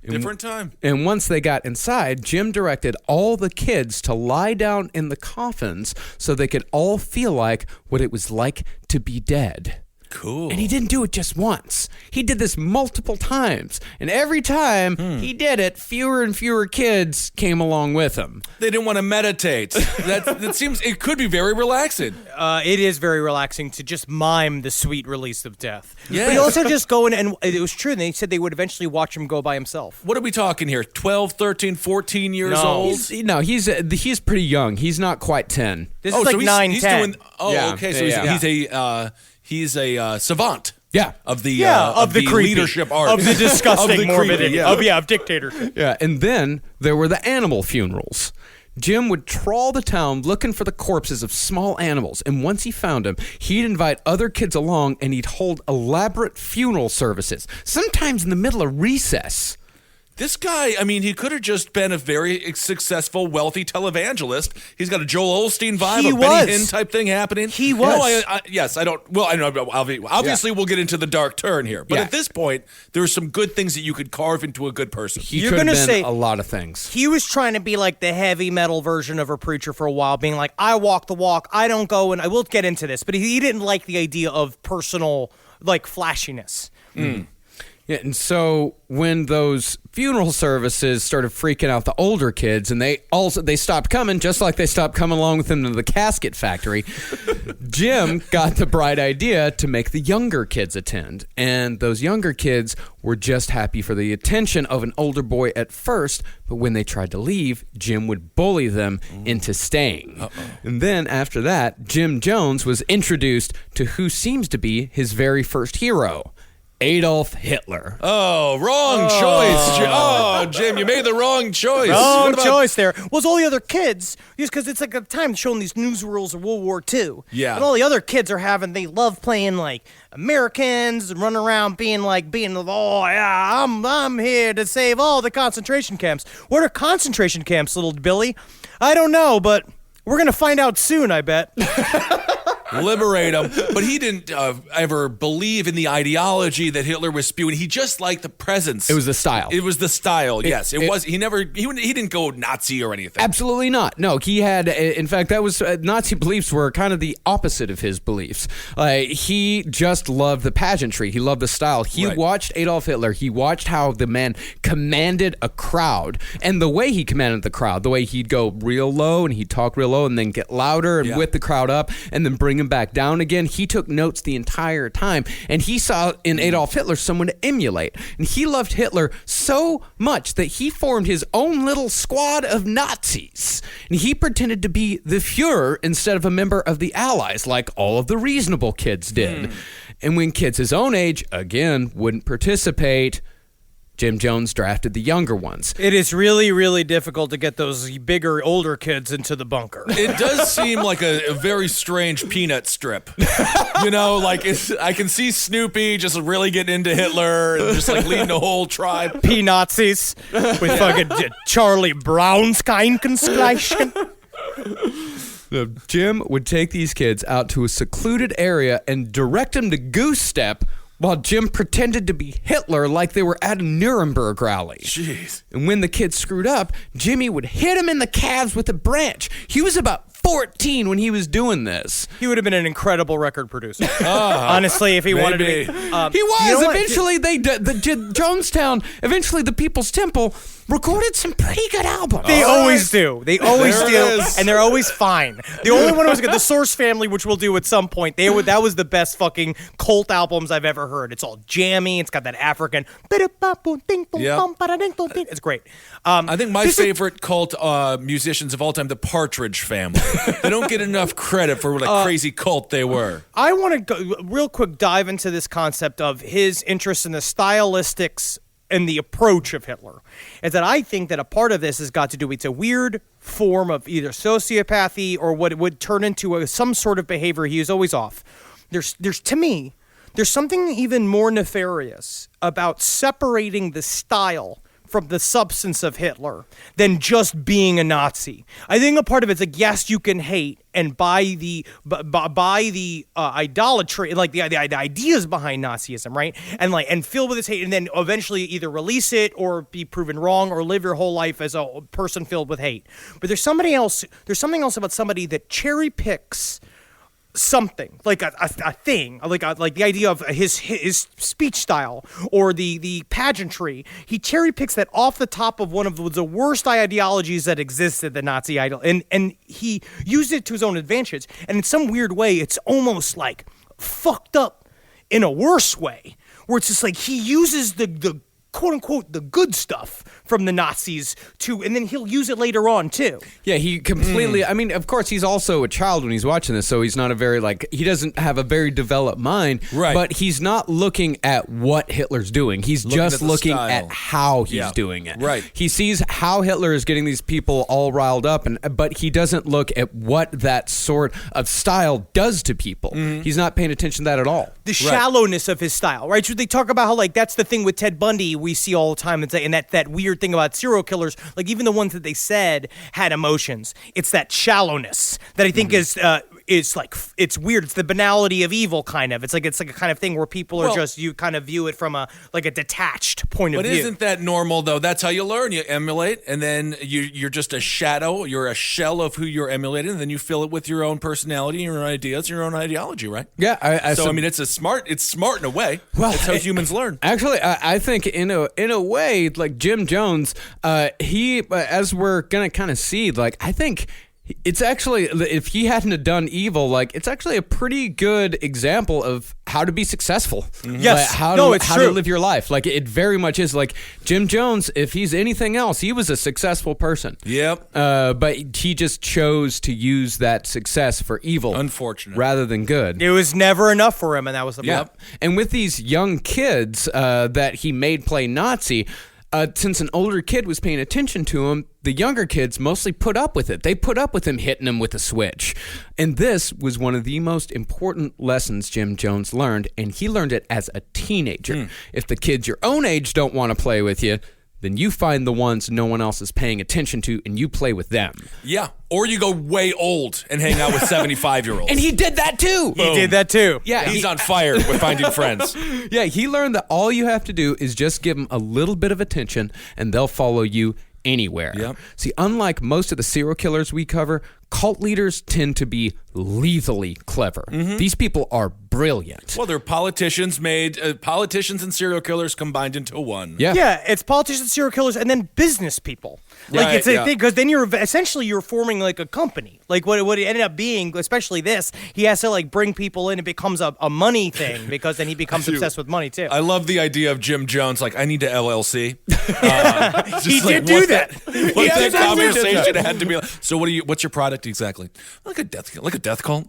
Different time. And once they got inside, Jim directed all the kids to lie down in the coffins so they could all feel like what it was like to be dead. Cool. And he didn't do it just once. He did this multiple times. And every time he did it, fewer and fewer kids came along with him. They didn't want to meditate. That seems, it could be very relaxing. It is very relaxing to just mime the sweet release of death. Yeah. But he also just go in, and it was true. They said they would eventually watch him go by himself. What are we talking here? 12, 13, 14 years old? He's pretty young. He's not quite 10. This is like 9, 10. Okay. So he's a savant. Yeah. Of the creepy, leadership art. of the disgusting of the morbidity. creepy, Of dictatorship. Yeah, and then there were the animal funerals. Jim would trawl the town looking for the corpses of small animals, and once he found them, he'd invite other kids along and he'd hold elaborate funeral services, sometimes in the middle of recess. This guy, I mean, he could have just been a very successful, wealthy televangelist. He's got a Joel Osteen vibe, Benny Hinn type thing happening. He was. Yes, I don't. Well, I know. Obviously, we'll get into the dark turn here. But at this point, there are some good things that you could carve into a good person. He could have been a lot of things. He was trying to be like the heavy metal version of a preacher for a while, being like, I walk the walk, I don't go, and I will get into this. But he didn't like the idea of personal, flashiness. Yeah, and so when those funeral services started freaking out the older kids, and they stopped coming, just like they stopped coming along with him to the casket factory, Jim got the bright idea to make the younger kids attend. And those younger kids were just happy for the attention of an older boy at first, but when they tried to leave, Jim would bully them into staying. And then after that, Jim Jones was introduced to who seems to be his very first hero, Adolf Hitler. Oh, wrong choice. Oh, Jim, you made the wrong choice. Wrong choice there. Well, it's all the other kids, just because it's like a time showing these newsreels of World War II. Yeah. And all the other kids they love playing like Americans and running around being, oh, yeah, I'm here to save all the concentration camps. What are concentration camps, little Billy? I don't know, but we're going to find out soon, I bet. Liberate him. But he didn't ever believe in the ideology that Hitler was spewing. He just liked the presence. It was the style. It was the style. Yes, it was. He didn't go Nazi or anything. Absolutely not. No, he had. In fact, that was Nazi beliefs were kind of the opposite of his beliefs. He just loved the pageantry. He loved the style. He watched Adolf Hitler. He watched how the man commanded a crowd, and the way he commanded the crowd, the way he'd go real low and he'd talk real low and then get louder and whip the crowd up and then bring him back down again. He took notes the entire time, and he saw in Adolf Hitler someone to emulate. And he loved Hitler so much that he formed his own little squad of Nazis. And he pretended to be the Fuhrer instead of a member of the Allies, like all of the reasonable kids did. And when kids his own age, again, wouldn't participate, Jim Jones drafted the younger ones. It is really, really difficult to get those bigger, older kids into the bunker. It does seem like a very strange peanut strip. I can see Snoopy just really getting into Hitler and just leading the whole tribe. P-Nazis with fucking Charlie Brown's Keinkenskleichen. Jim would take these kids out to a secluded area and direct them to goose step while Jim pretended to be Hitler like they were at a Nuremberg rally. Jeez. And when the kids screwed up, Jimmy would hit him in the calves with a branch. He was about 14 when he was doing this. He would have been an incredible record producer. Honestly, if he wanted to be. He was. Eventually, Jonestown, eventually the People's Temple recorded some pretty good albums. They always do. They always do. And they're always fine. The only one was the Source Family, which we'll do at some point. That was the best fucking cult albums I've ever heard. It's all jammy. It's got that African. It's great. I think my favorite cult musicians of all time, the Partridge Family. They don't get enough credit for what a crazy cult they were. I want to go real quick dive into this concept of his interest in the stylistics and the approach of Hitler. Is that I think that a part of this has got to do with it's a weird form of either sociopathy or what it would turn into some sort of behavior he was always off. There's to me, there's something even more nefarious about separating the style from the substance of Hitler than just being a Nazi. I think a part of it's yes, you can hate and buy the idolatry, the ideas behind Nazism, right? And fill with this hate, and then eventually either release it or be proven wrong or live your whole life as a person filled with hate. But there's something else about somebody that cherry picks something like a thing, like the idea of his speech style or the pageantry. He cherry picks that off the top of one of the worst ideologies that existed, the Nazi idol, and he used it to his own advantage. And in some weird way, it's almost like fucked up in a worse way, where it's just he uses the quote unquote the good stuff from the Nazis and then he'll use it later on too. Yeah, he completely, I mean, of course he's also a child when he's watching this, so he's not he doesn't have a very developed mind, right? But he's not looking at what Hitler's doing. He's just looking at how he's doing it. Right. He sees how Hitler is getting these people all riled up, but he doesn't look at what that sort of style does to people. He's not paying attention to that at all. The shallowness of his style, right? So they talk about how that's the thing with Ted Bundy we see all the time, and that weird thing about serial killers, even the ones that they said had emotions. It's that shallowness that I think is it's weird. It's the banality of evil, kind of. It's like a kind of thing where people are you kind of view it from a detached point of view. But isn't that normal though? That's how you learn. You emulate, and then you're just a shadow. You're a shell of who you're emulating, and then you fill it with your own personality, your own ideas, your own ideology, right? Yeah. I mean, it's smart in a way. Well, that's how humans learn. Actually, I think in a way, like Jim Jones, he as we're gonna kind of see, I think It's actually, if he hadn't have done evil, like, it's actually a pretty good example of how to be successul. Yes. Like, how to live your life. Like, it very much is. Like, Jim Jones, if he's anything else, he was a successful person. Yep. But he just chose to use that success for evil. Unfortunate. Rather than good. It was never enough for him, and that was the problem. And with these young kids that he made play Nazi, since an older kid was paying attention to him, the younger kids mostly put up with it. They put up with him hitting him with a switch. And this was one of the most important lessons Jim Jones learned, and he learned it as a teenager. If the kids your own age don't want to play with you, then you find the ones no one else is paying attention to, and you play with them. Yeah. Or you go way old and hang out with 75-year-olds. And he did that too. He did that too. Yeah, He's on fire with finding friends. Yeah, he learned that all you have to do is just give them a little bit of attention, and they'll follow you anywhere. Yep. See, unlike most of the serial killers we cover, cult leaders tend to be lethally clever. These people are brilliant. Well, they're politicians politicians and serial killers combined into one. Yeah, it's politicians, serial killers, and then business people. Like, it's a thing, because then you're forming like a company. Like what it ended up being, especially this, he has to like bring people in. It becomes a money thing, because then he becomes obsessed with money too. I love the idea of Jim Jones. Like, I need to LLC. He did do that. What that conversation had to be like. So what's your product exactly? Like a death cult.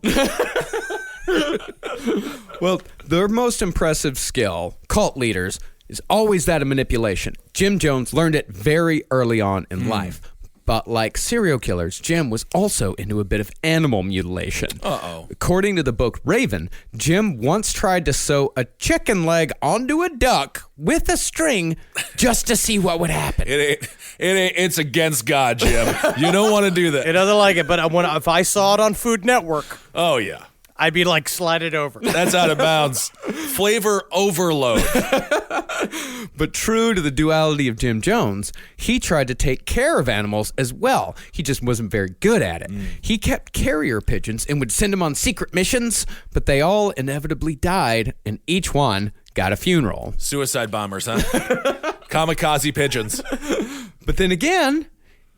Well, their most impressive skill, cult leaders, is always that of manipulation. Jim Jones learned it very early on in life. But like serial killers, Jim was also into a bit of animal mutilation. Uh-oh. According to the book Raven, Jim once tried to sew a chicken leg onto a duck with a string just to see what would happen. It's against God, Jim. You don't want to do that. He doesn't like it, but if I saw it on Food Network, oh yeah, I'd be like, slide it over. That's out of bounds. Flavor overload. But true to the duality of Jim Jones, he tried to take care of animals as well. He just wasn't very good at it. He kept carrier pigeons and would send them on secret missions, but they all inevitably died, and each one got a funeral. Suicide bombers, huh? Kamikaze pigeons. But then again,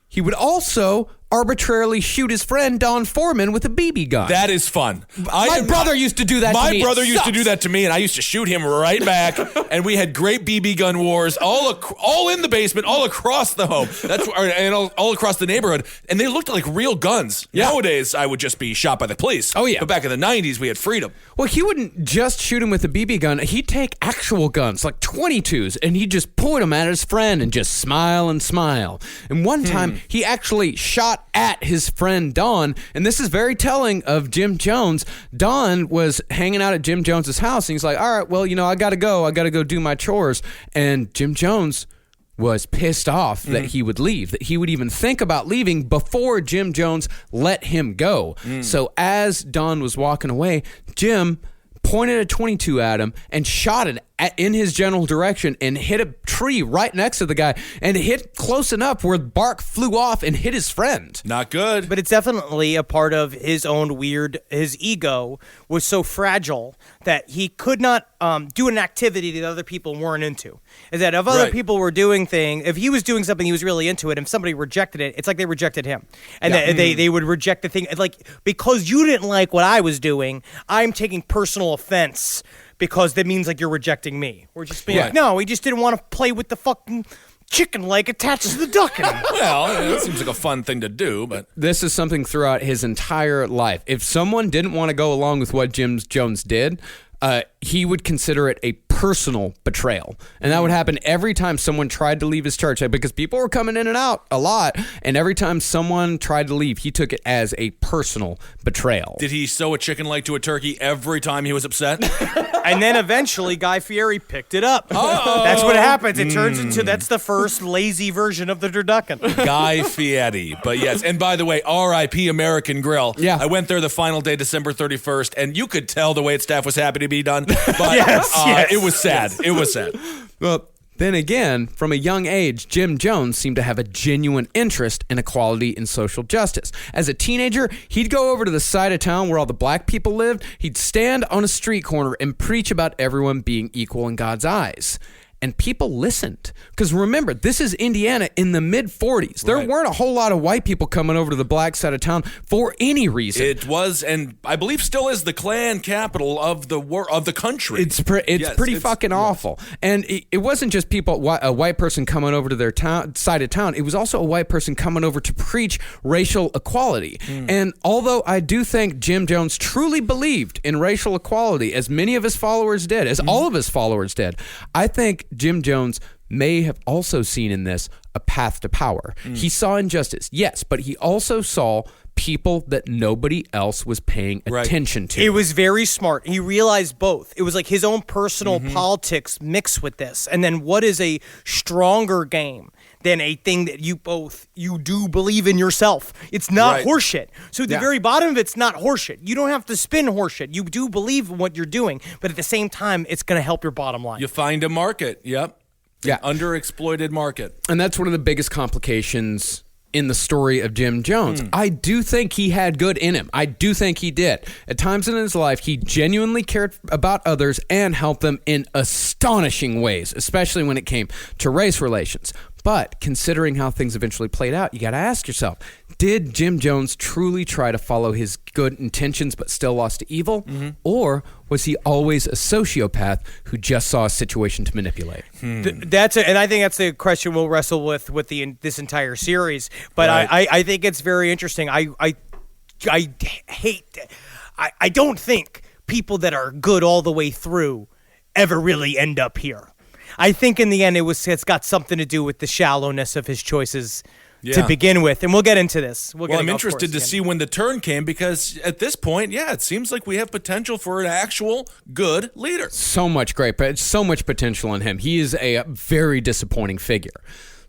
he would also arbitrarily shoot his friend Don Foreman with a BB gun. That is fun. My brother used to do that to me. My brother used to do that to me, and I used to shoot him right back. And we had great BB gun wars all in the basement, all across the home. And all across the neighborhood. And they looked like real guns. Yeah. Nowadays, I would just be shot by the police. Oh, yeah. But back in the 90s, we had freedom. Well, he wouldn't just shoot him with a BB gun. He'd take actual guns, like 22s, and he'd just point them at his friend and just smile and smile. And one time, he actually shot at his friend Don, and this is very telling of Jim Jones. Don was hanging out at Jim Jones's house, and he's like, all right, well, I gotta go do my chores. And Jim Jones was pissed off that he would leave, that he would even think about leaving before Jim Jones let him go. So as Don was walking away, Jim pointed a 22 at him and shot it in his general direction and hit a tree right next to the guy, and it hit close enough where bark flew off and hit his friend. Not good. But it's definitely a part of his own his ego was so fragile that he could not do an activity that other people weren't into. Is that if other people were doing if he was doing something he was really into it, and if somebody rejected it, it's like they rejected him. And they would reject the thing. Like, because you didn't like what I was doing, I'm taking personal offense, because that means like you're rejecting me. We're just being like, no, we just didn't want to play with the fucking chicken leg attached to the duck anymore. Well, it seems like a fun thing to do, but this is something throughout his entire life. If someone didn't want to go along with what Jim Jones did, he would consider it a personal betrayal. And that would happen every time someone tried to leave his church, because people were coming in and out a lot. And every time someone tried to leave, he took it as a personal betrayal. Did he sew a chicken leg to a turkey every time he was upset? And then eventually Guy Fieri picked it up. Oh. That's what happens. It turns into, that's the first lazy version of the turducken. Guy Fieri. But yes, and by the way, R.I.P. American Grill. Yeah. I went there the final day, December 31st, and you could tell the wait staff was happy to be done. But yes. It was sad. It was sad. Well, then again, from a young age, Jim Jones seemed to have a genuine interest in equality and social justice. As a teenager, he'd go over to the side of town where all the black people lived. He'd stand on a street corner and preach about everyone being equal in God's eyes. and people listened. Because remember, this is Indiana in the mid-40s. There weren't a whole lot of white people coming over to the black side of town for any reason. It was, and I believe still is, the Klan capital of the country. It's pretty fucking awful. And it wasn't just a white person coming over to their side of town. It was also a white person coming over to preach racial equality. And although I do think Jim Jones truly believed in racial equality, as many of his followers did, as all of his followers did, I think Jim Jones may have also seen in this a path to power. He saw injustice, yes, but he also saw people that nobody else was paying attention to. It was very smart. He realized both. It was like his own personal politics mixed with this. And then what is a stronger game than a thing that you do believe in yourself? It's not horseshit. So at the very bottom of it's not horseshit. You don't have to spin horseshit. You do believe in what you're doing, but at the same time, it's going to help your bottom line. You find a market. Yep. Yeah. Underexploited market. And that's one of the biggest complications in the story of Jim Jones. I do think he had good in him. I do think he did. At times in his life, he genuinely cared about others and helped them in astonishing ways, especially when it came to race relations. But considering how things eventually played out, you got to ask yourself, did Jim Jones truly try to follow his good intentions but still lost to evil? Or was he always a sociopath who just saw a situation to manipulate? And I think that's the question we'll wrestle with this entire series. But I think it's very interesting. I don't think people that are good all the way through ever really end up here. I think in the end it's got something to do with the shallowness of his choices to begin with, and we'll get into this. I'm interested to see when the turn came, because at this point, it seems like we have potential for an actual good leader. So much potential in him. He is a very disappointing figure.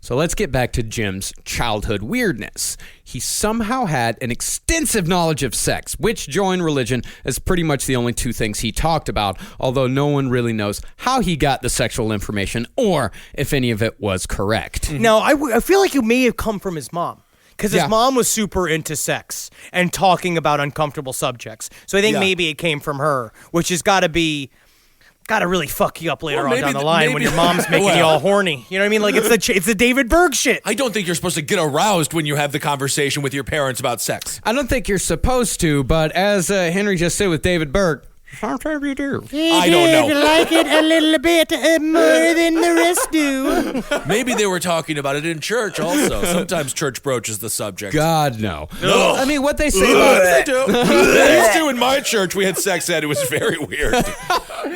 So let's get back to Jim's childhood weirdness. He somehow had an extensive knowledge of sex, which joined religion as pretty much the only two things he talked about, although no one really knows how he got the sexual information or if any of it was correct. No, I feel like it may have come from his mom. Because his mom was super into sex and talking about uncomfortable subjects. So I think maybe it came from her, which has got to really fuck you up later on down the line when your mom's making you all horny. You know what I mean? Like it's the David Berg shit. I don't think you're supposed to get aroused when you have the conversation with your parents about sex. I don't think you're supposed to, but as Henry just said with David Berg, sometimes you do. I don't know. You like it a little bit more than the rest do. Maybe they were talking about it in church also. Sometimes church broaches the subject. God, no. I mean, what they say about it. They used to in my church. We had sex ed. It was very weird.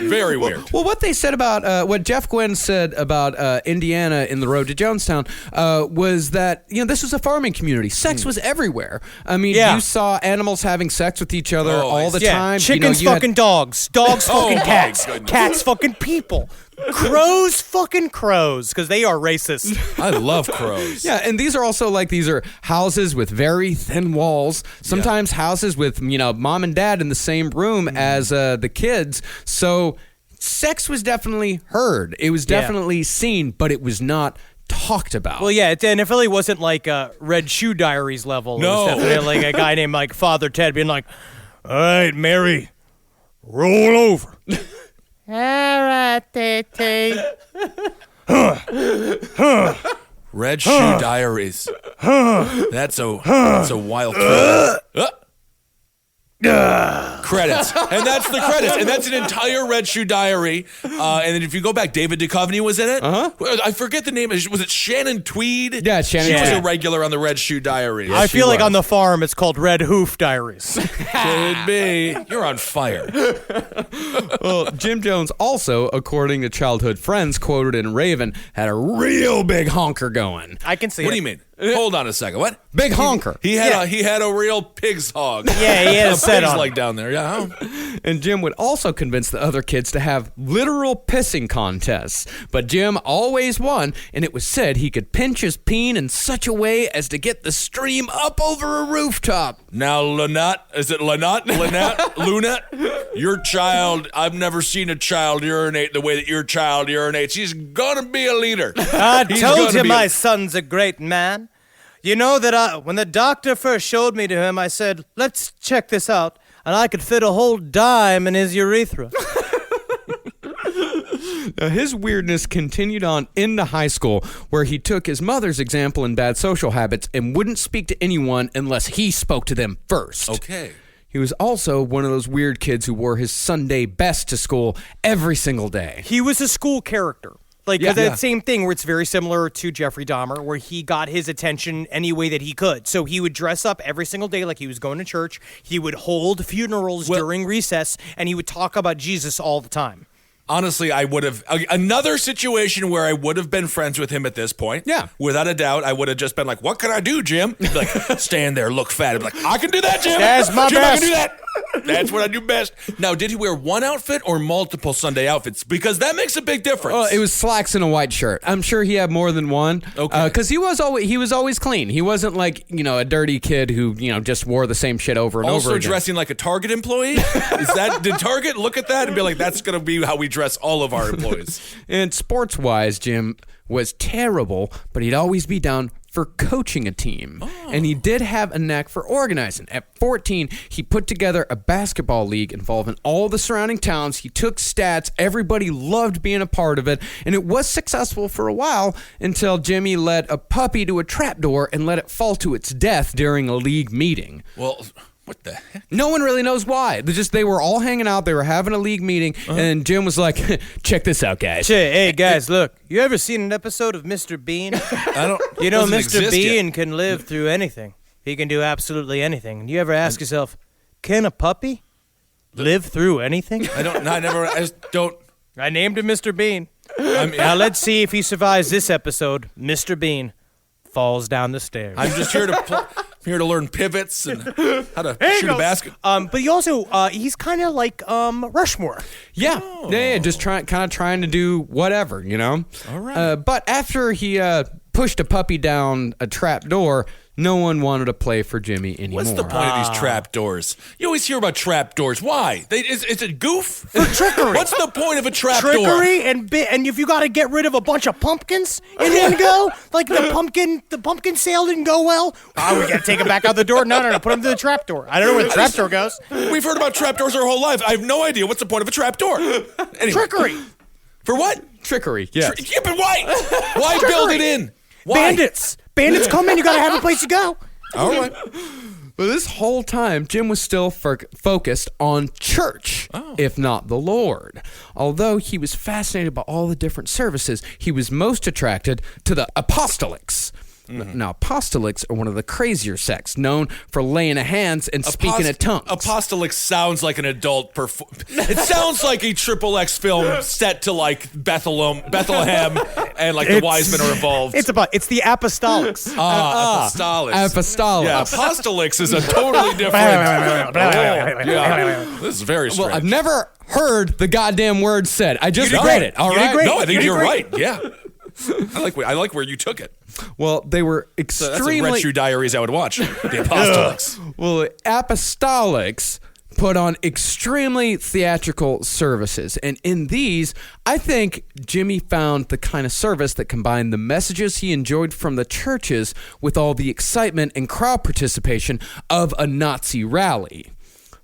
Very weird. Well, what they said about, what Jeff Gwynn said about Indiana in the road to Jonestown was that, this was a farming community. Sex was everywhere. I mean, you saw animals having sex with each other all the time. Chickens fucking dogs fucking cats, cats fucking people, crows fucking crows, because they are racist. I love crows. Yeah, and these are houses with very thin walls, sometimes houses with, mom and dad in the same room as the kids, so sex was definitely heard. It was definitely seen, but it was not talked about. Well, and it really wasn't like a Red Shoe Diaries level. No. It was definitely like a guy named like Father Ted being like, all right, Mary, roll over. All right, Tay. Red Shoe Diaries. That's a wild credits. And that's the credits. And that's an entire Red Shoe Diary. And then if you go back, David Duchovny was in it. I forget the name. Was it Shannon Tweed? Yeah, Shannon She Tweed. was a regular on the Red Shoe Diary. I feel like on the farm it's called Red Hoof Diaries. Could be. You're on fire. Well, Jim Jones also, according to childhood friends quoted in Raven, had a real big honker going. I can see What do you mean? Hold on a second. What? Big honker. He had a real pig's hog. Yeah, he had a set on. Like down there. Yeah. And Jim would also convince the other kids to have literal pissing contests. But Jim always won, and it was said he could pinch his peen in such a way as to get the stream up over a rooftop. Now, Lynette, is it Lynette? Lunette? Your child, I've never seen a child urinate the way that your child urinates. He's gonna be a leader. I told you my son's a great man. You know that when the doctor first showed me to him, I said, let's check this out. And I could fit a whole dime in his urethra. Now, his weirdness continued on into high school, where he took his mother's example in bad social habits and wouldn't speak to anyone unless he spoke to them first. Okay. He was also one of those weird kids who wore his Sunday best to school every single day. He was a school character. Like, that same thing where it's very similar to Jeffrey Dahmer, where he got his attention any way that he could. So he would dress up every single day like he was going to church. He would hold funerals during recess, and he would talk about Jesus all the time. Honestly, I would have another situation where I would have been friends with him at this point. Yeah. Without a doubt, I would have just been like, "What can I do, Jim?" He'd be like, stand there, look fat. I'd be like, "I can do that, Jim. That's my Jim, best. I can do that. That's what I do best." Now, did he wear one outfit or multiple Sunday outfits? Because that makes a big difference. Well, it was slacks and a white shirt. I'm sure he had more than one. Okay. Because he was always clean. He wasn't like, a dirty kid who, just wore the same shit over and over again. Also dressing like a Target employee? Did Target look at that and be like, that's going to be how we dress all of our employees? And sports-wise, Jim was terrible, but he'd always be down for coaching a team. And he did have a knack for organizing. At 14, he put together a basketball league involving all the surrounding towns. He took stats. Everybody loved being a part of it. And it was successful for a while until Jimmy led a puppy to a trapdoor and let it fall to its death during a league meeting. Well, what the heck? No one really knows why. They were all hanging out. They were having a league meeting. And Jim was like, check this out, guys. Hey, guys, look. You ever seen an episode of Mr. Bean? I don't. You know, doesn't Mr. exist Bean yet. can live through anything. He can do absolutely anything. And you ever ask yourself, can a puppy live through anything? I just don't. I named him Mr. Bean. I mean, Now let's see if he survives this episode. Mr. Bean falls down the stairs. I'm just here to learn pivots and how to shoot a basket. But he also he's kind of like Rushmore. Yeah, just kind of trying to do whatever, All right. But after he pushed a puppy down a trap door, no one wanted to play for Jimmy anymore. What's the point of these trap doors? You always hear about trap doors. Why? It's a goof? For trickery. What's the point of a trap door? Trickery and if you got to get rid of a bunch of pumpkins in one go, like the pumpkin sale didn't go well. Oh, we got to take it back out the door. No, put them to the trap door. I don't know where the trap door goes. We've heard about trap doors our whole life. I have no idea what's the point of a trap door. Anyway. Trickery. For what? Trickery, yeah. Yeah, but why? Why build it in? Why? Bandits come in. You got to have a place to go. All right. But this whole time, Jim was still focused on church, if not the Lord. Although he was fascinated by all the different services, he was most attracted to the apostolics. Now, apostolics are one of the crazier sects, known for laying of hands and speaking of tongues. Apostolic sounds like an adult It sounds like a XXX film set to like Bethlehem and like the wise men are involved. It's the apostolics. Apostolics. Apostolics. Yeah, apostolics is a totally different. Yeah, this is very strange. Well, I've never heard the goddamn word said. I just read it. All You did right. great. No, I think You you're did right. Yeah. I like where you took it. Well, they were So that's a extremely. Red Shoe Diaries I would watch. The apostolics. Well, the apostolics put on extremely theatrical services. And in these, I think Jimmy found the kind of service that combined the messages he enjoyed from the churches with all the excitement and crowd participation of a Nazi rally.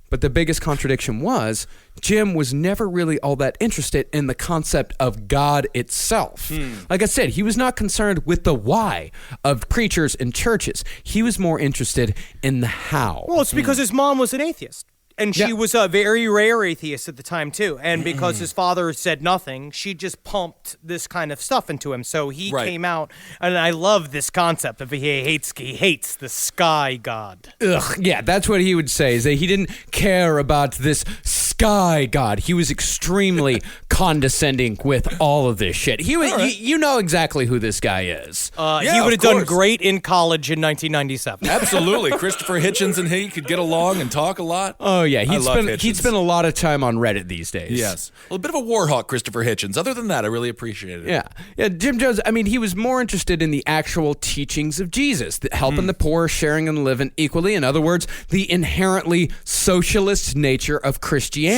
But the biggest contradiction was Jim was never really all that interested in the concept of God itself. Like I said, he was not concerned with the why of preachers and churches. He was more interested in the how. Well, it's because his mom was an atheist. And she was a very rare atheist at the time, too. And because his father said nothing, she just pumped this kind of stuff into him. So he came out, and I love this concept of he hates the sky god. Ugh, yeah, that's what he would say, is that he didn't care about this sky god. He was extremely condescending with all of this shit. He was, you know exactly who this guy is. He would have done great in college in 1997. Absolutely. Christopher Hitchens and he could get along and talk a lot. Oh, yeah, he'd Hitchens. spend a lot of time on Reddit these days. Yes. Well, a bit of a war hawk, Christopher Hitchens. Other than that, I really appreciated it. Yeah, Jim Jones, I mean, he was more interested in the actual teachings of Jesus, helping the poor, sharing and living equally. In other words, the inherently socialist nature of Christianity.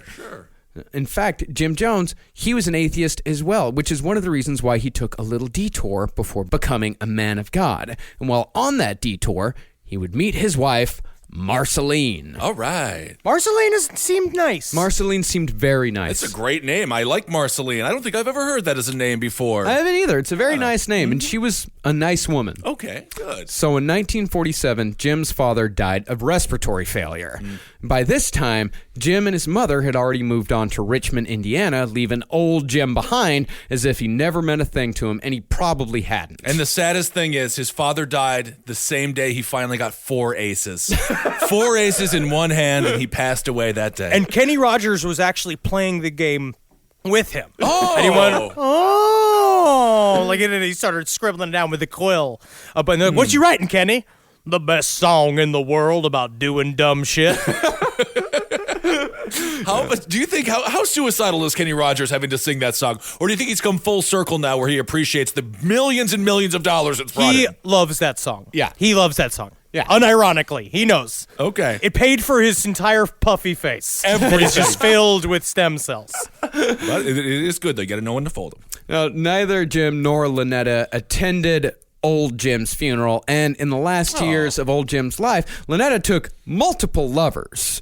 Sure. In fact, Jim Jones, he was an atheist as well, which is one of the reasons why he took a little detour before becoming a man of God. And while on that detour, he would meet his wife, Marceline. All right. Marceline seemed nice. Marceline seemed very nice. That's a great name. I like Marceline. I don't think I've ever heard that as a name before. I haven't either. It's a very nice name, and she was a nice woman. Okay, good. So in 1947, Jim's father died of respiratory failure. By this time, Jim and his mother had already moved on to Richmond, Indiana, leaving old Jim behind as if he never meant a thing to him, and he probably hadn't. And the saddest thing is his father died the same day he finally got 4 aces. 4 aces in one hand, and he passed away that day. And Kenny Rogers was actually playing the game with him. Oh! And he went, oh! Like, and then he started scribbling it down with the quill. And they're like, what you writing, Kenny? The best song in the world about doing dumb shit. Do you think how suicidal is Kenny Rogers having to sing that song, or do you think he's come full circle now, where he appreciates the millions and millions of dollars it's brought He in? loves that song. Yeah. He loves that song. Yeah. Unironically, he knows. Okay. It paid for his entire puffy face. Everything. It's just filled with stem cells. But it is good. They got to know when to fold them. Now, neither Jim nor Lynetta attended old Jim's funeral, and in the last years of old Jim's life, Lynetta took multiple lovers.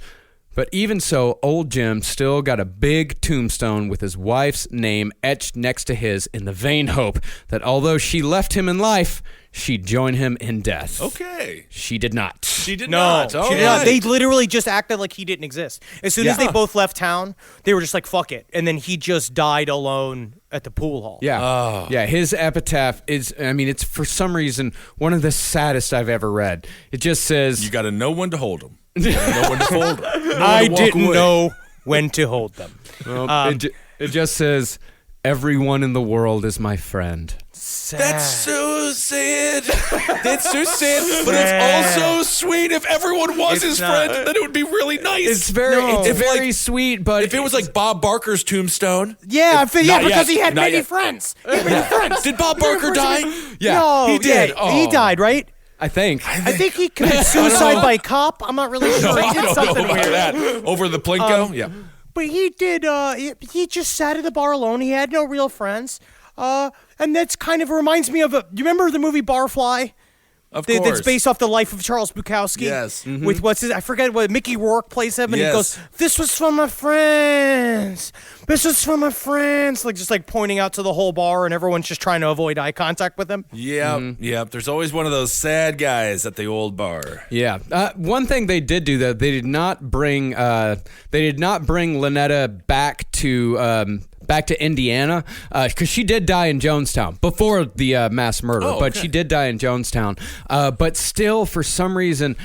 But even so, old Jim still got a big tombstone with his wife's name etched next to his in the vain hope that although she left him in life, she'd join him in death. Okay. She did not. She did No, not. she All did not. right. They literally just acted like he didn't exist. As soon as Yeah. they both left town, they were just like, fuck it. And then he just died alone at the pool hall. Yeah. Yeah, his epitaph is, it's for some reason one of the saddest I've ever read. It just says, You got to know when to hold them. You got to know when to fold them. I didn't know when to hold them. it just says, everyone in the world is my friend. That's so sad. That's so sad. But it's also sweet. If everyone was It's his not. friend, then it would be really nice. It's very sweet, but If it was like Bob Barker's tombstone. Yeah, Not because yet. he had Not many yet. friends. He had many friends. Did Bob Barker die? Yeah, No, he did. Yeah, he Oh. died, right? I think. I think he committed suicide by cop. I'm not really sure. He I did don't something know about weird. that. Over the Plinko? Yeah. But he did, he just sat at the bar alone. He had no real friends. And that's kind of reminds me of you remember the movie Barfly? Of course. That's based off the life of Charles Bukowski. Yes. Mm-hmm. With I forget what, Mickey Rourke plays him, and Yes. he goes, this was for my friends. This was for my friends. Like, just like pointing out to the whole bar, and everyone's just trying to avoid eye contact with him. Yep. Yep. There's always one of those sad guys at the old bar. Yeah. One thing they did do though, they did not bring Lynetta back to Indiana because she did die in Jonestown before the mass murder. Oh, But okay. she did die in Jonestown. But still, for some reason,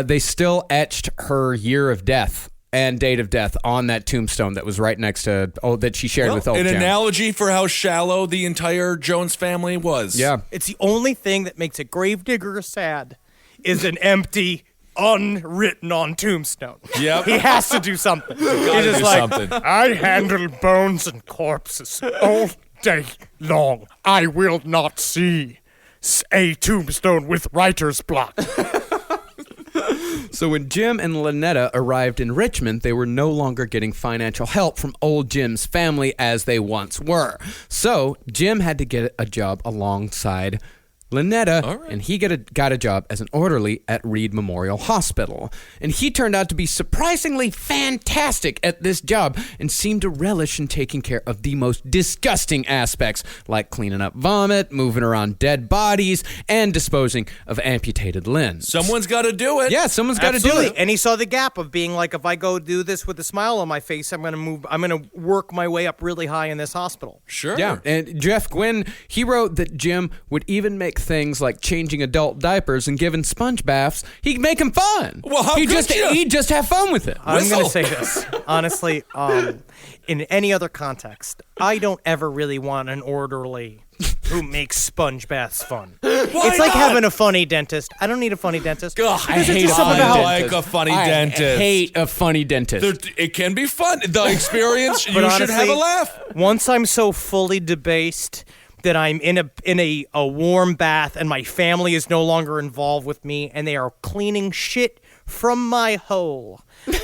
they still etched her year of death and date of death on that tombstone that was right next to that she shared with old An Jim. analogy for how shallow the entire Jones family was. Yeah. It's the only thing that makes a gravedigger sad is an empty, unwritten on tombstone. Yep. He has to do something. He's gotta just do like, something. I handle bones and corpses all day long. I will not see a tombstone with writer's block. So when Jim and Lynetta arrived in Richmond, they were no longer getting financial help from old Jim's family as they once were. So Jim had to get a job alongside Lynetta, and he got a job as an orderly at Reed Memorial Hospital. And he turned out to be surprisingly fantastic at this job and seemed to relish in taking care of the most disgusting aspects, like cleaning up vomit, moving around dead bodies, and disposing of amputated limbs. Someone's got to do it. Yeah, someone's got to do Absolutely. it. And he saw the gap of being like, if I go do this with a smile on my face, I'm going to work my way up really high in this hospital. Sure. Yeah, and Jeff Gwynne, he wrote that Jim would even make things like changing adult diapers and giving sponge baths. He'd make them fun. Well, how could you? He'd just have fun with it. I'm going to Whistle. say this. Honestly, in any other context, I don't ever really want an orderly who makes sponge baths fun. It's like having a funny dentist. I don't need a funny dentist. Ugh, I Because it's hate just a something funny about- dentist. like a funny I dentist. hate a funny dentist. It can be fun. The experience, you But should have a honestly, laugh. Once I'm so fully debased that I'm in a warm bath and my family is no longer involved with me and they are cleaning shit from my hole,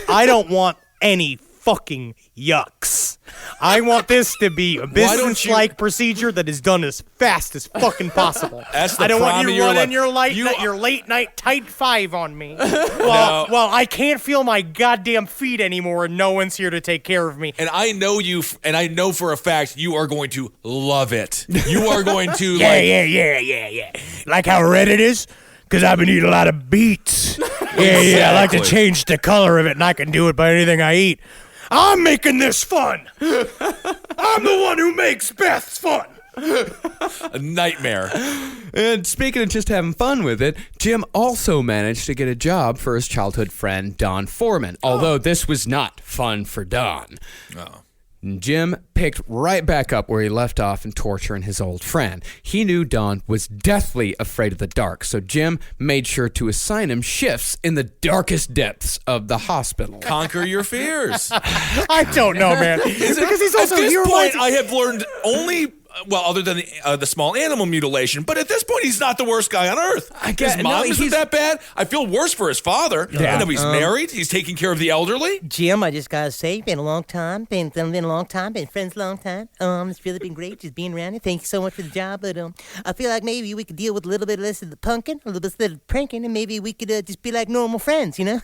I don't want any fucking yucks. I want this to be a business-like procedure that is done as fast as fucking possible. That's the I don't want prime of you your running life. your late night tight five on me. Well, I can't feel my goddamn feet anymore, and no one's here to take care of me. And I know you, and I know for a fact you are going to love it. You are going to Yeah. Like how red it is? Because I've been eating a lot of beets. Yeah, I like to change the color of it, and I can do it by anything I eat. I'm making this fun. I'm the one who makes Beth's fun. a nightmare. And speaking of just having fun with it, Jim also managed to get a job for his childhood friend, Don Foreman, although this was not fun for Don. Oh. Jim picked right back up where he left off in torturing his old friend. He knew Don was deathly afraid of the dark, so Jim made sure to assign him shifts in the darkest depths of the hospital. Conquer your fears. I don't know, man. Because he's also At this your point, I have learned only... Well, other than the small animal mutilation, but at this point, he's not the worst guy on earth. His mom isn't that bad. I feel worse for his father. Yeah. I know he's married. He's taking care of the elderly. Jim, I just gotta say, been a long time. Been a long time. Been friends a long time. It's really been great just being around you. Thank you so much for the job. But I feel like maybe we could deal with a little bit less of the punking, a little bit less of the pranking, and maybe we could just be like normal friends, you know?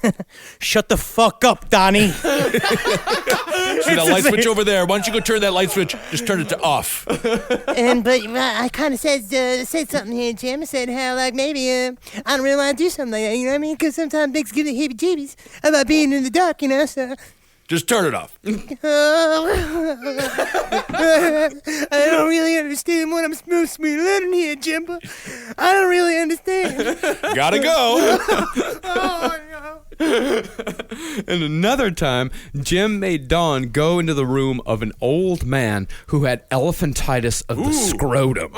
Shut the fuck up, Donnie. See that light switch over there? Why don't you go turn that light switch? Just turn it to off. But I kind of said something here, Jim. I said how, like, maybe I don't really want to do something like that, you know what I mean? Because sometimes things give the heebie-jeebies about being in the dark, you know, so... Just turn it off. I don't really understand what I'm supposed to be learning here, Jim, but I don't really understand. Gotta go. Oh, no. And another time, Jim made Don go into the room of an old man who had elephantitis of the scrotum,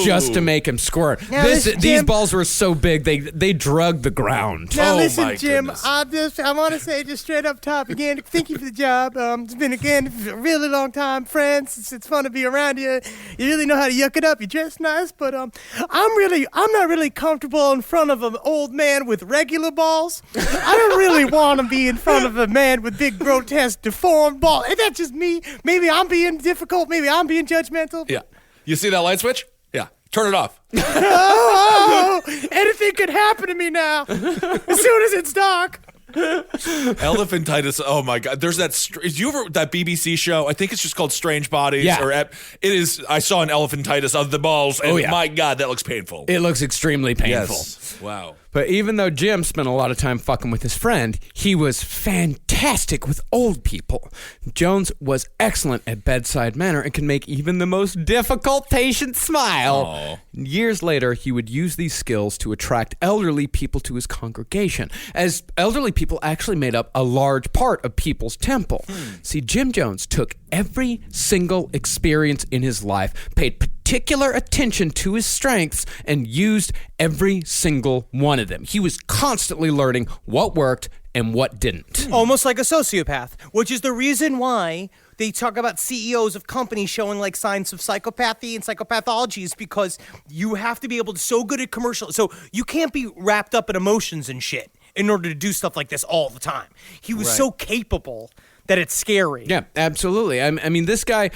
just to make him squirt. Now listen, These Jim. balls were so big they drug the ground. Now Oh, listen, my Jim, goodness. I want to say just straight up top again, thank you for the job. It's been, again, a really long time, friends. It's fun to be around you. You really know how to yuck it up. You dress nice, but I'm not really comfortable in front of an old man with regular balls. I don't really want to be in front of a man with big, grotesque, deformed balls. Is that just me? Maybe I'm being difficult. Maybe I'm being judgmental. Yeah. You see that light switch? Yeah. Turn it off. Oh, anything could happen to me now. As soon as it's dark. Elephantitis. Oh my God. There's that. Did you ever that BBC show? I think it's just called Strange Bodies. Yeah. It is. I saw an elephantitis of the balls, and yeah. my God, that looks painful. It looks extremely painful. Yes. Wow. But even though Jim spent a lot of time fucking with his friend, he was fantastic with old people. Jones was excellent at bedside manner and could make even the most difficult patient smile. Aww. Years later, he would use these skills to attract elderly people to his congregation, as elderly people actually made up a large part of people's temple. See, Jim Jones took every single experience in his life, paid particular attention to his strengths, and used every single one of them. He was constantly learning what worked and what didn't. Almost like a sociopath, which is the reason why they talk about CEOs of companies showing like signs of psychopathy and psychopathology, is because you have to be able to so good at commercial. So you can't be wrapped up in emotions and shit in order to do stuff like this all the time. He was so capable that it's scary. Yeah, absolutely. I mean, this guy,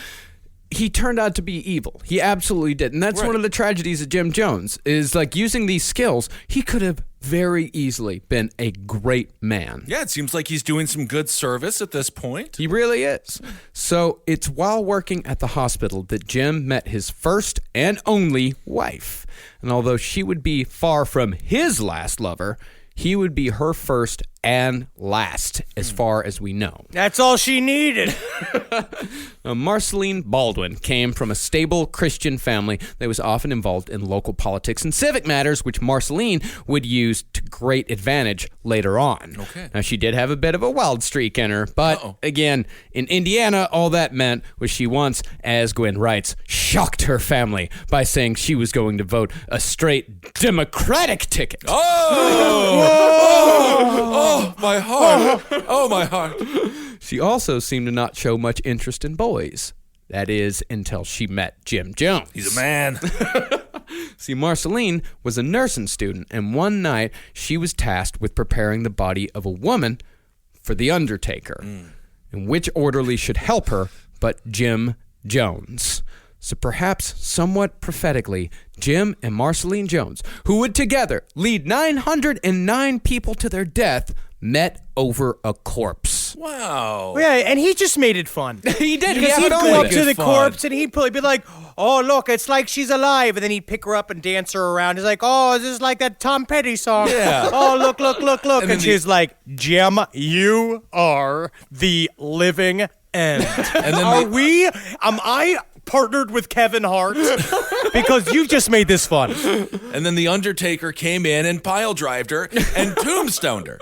he turned out to be evil. He absolutely did. And that's one of the tragedies of Jim Jones, is like using these skills, he could have very easily been a great man. Yeah, it seems like he's doing some good service at this point. He really is. So it's while working at the hospital that Jim met his first and only wife. And although she would be far from his last lover, he would be her first and last, as far as we know. That's all she needed. Marceline Baldwin came from a stable Christian family that was often involved in local politics and civic matters, which Marceline would use to great advantage later on. Okay. Now, she did have a bit of a wild streak in her, but again, in Indiana, all that meant was she once, as Gwen writes, shocked her family by saying she was going to vote a straight Democratic ticket. Oh, my heart. Oh, my heart. She also seemed to not show much interest in boys. That is, until she met Jim Jones. He's a man. See, Marceline was a nursing student, and one night she was tasked with preparing the body of a woman for the undertaker. and which orderly should help her but Jim Jones. So perhaps somewhat prophetically, Jim and Marceline Jones, who would together lead 909 people to their death, met over a corpse. Wow. Yeah, and he just made it fun. He did. Because he'd go up to the corpse and he'd probably be like, oh, look, it's like she's alive. And then he'd pick her up and dance her around. He's like, oh, this is like that Tom Petty song. Yeah. Oh, look. And she's like, Jim, you are the living end. And then am I partnered with Kevin Hart? Because you just made this fun. And then the Undertaker came in and pile-drived her and tombstoned her.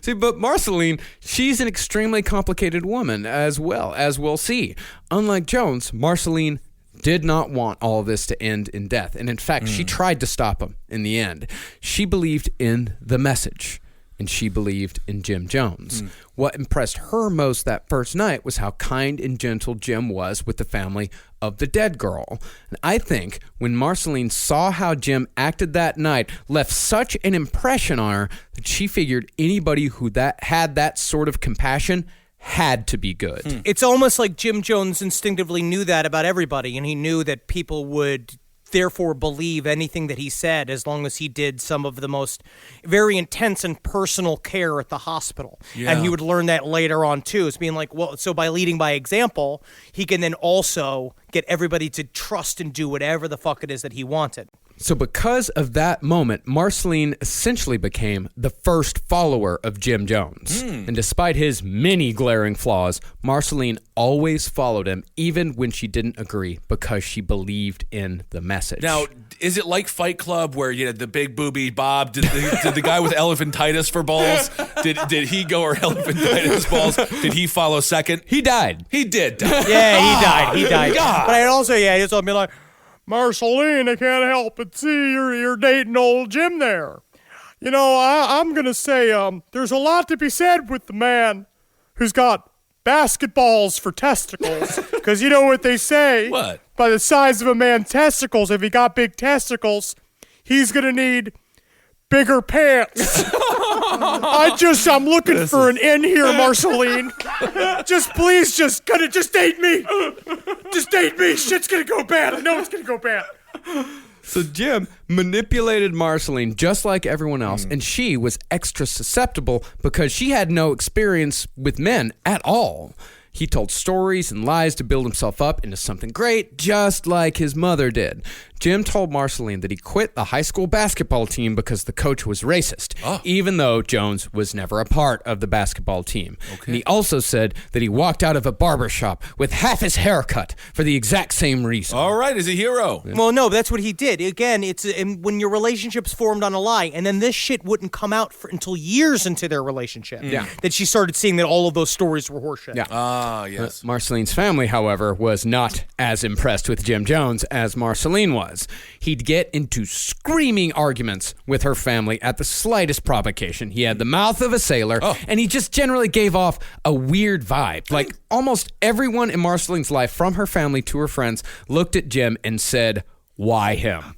See, but Marceline, she's an extremely complicated woman as well, as we'll see. Unlike Jones, Marceline did not want all of this to end in death. And in fact, she tried to stop him in the end. She believed in the message, and she believed in Jim Jones. What impressed her most that first night was how kind and gentle Jim was with the family of the dead girl. And I think when Marceline saw how Jim acted that night, left such an impression on her that she figured anybody who had that sort of compassion had to be good. It's almost like Jim Jones instinctively knew that about everybody, and he knew that people would therefore believe anything that he said as long as he did some of the most very intense and personal care at the hospital. Yeah. And he would learn that later on too. It's being like, well, so by leading by example, he can then also get everybody to trust and do whatever the fuck it is that he wanted. So because of that moment, Marceline essentially became the first follower of Jim Jones. And despite his many glaring flaws, Marceline always followed him, even when she didn't agree, because she believed in the message. Now, is it like Fight Club where you had the big booby Bob? Did the guy with elephantitis for balls, did he go or elephantitis balls? Did he follow second? He died. He did die. Yeah, he died. God. But I'd also, he'd also be like, Marceline, I can't help but see you're dating old Jim there. You know, I'm going to say there's a lot to be said with the man who's got basketballs for testicles. Because you know what they say? What? By the size of a man's testicles, if he got big testicles, he's going to need bigger pants. I'm looking for an in here, Marceline. Please date me. Just date me. Shit's gonna go bad. I know it's gonna go bad. So Jim manipulated Marceline just like everyone else, and she was extra susceptible because she had no experience with men at all. He told stories and lies to build himself up into something great, just like his mother did. Jim told Marceline that he quit the high school basketball team because the coach was racist, even though Jones was never a part of the basketball team. And he also said that he walked out of a barber shop with half his hair cut for the exact same reason. All right, he's a hero. Well, no, that's what he did. Again, it's when your relationship's formed on a lie, and then this shit wouldn't come out until years into their relationship. Yeah. That she started seeing that all of those stories were horseshit. Yeah. Ah, yes. Marceline's family, however, was not as impressed with Jim Jones as Marceline was. He'd get into screaming arguments with her family at the slightest provocation. He had the mouth of a sailor, and he just generally gave off a weird vibe. Like almost everyone in Marceline's life, from her family to her friends, looked at Jim and said, why him?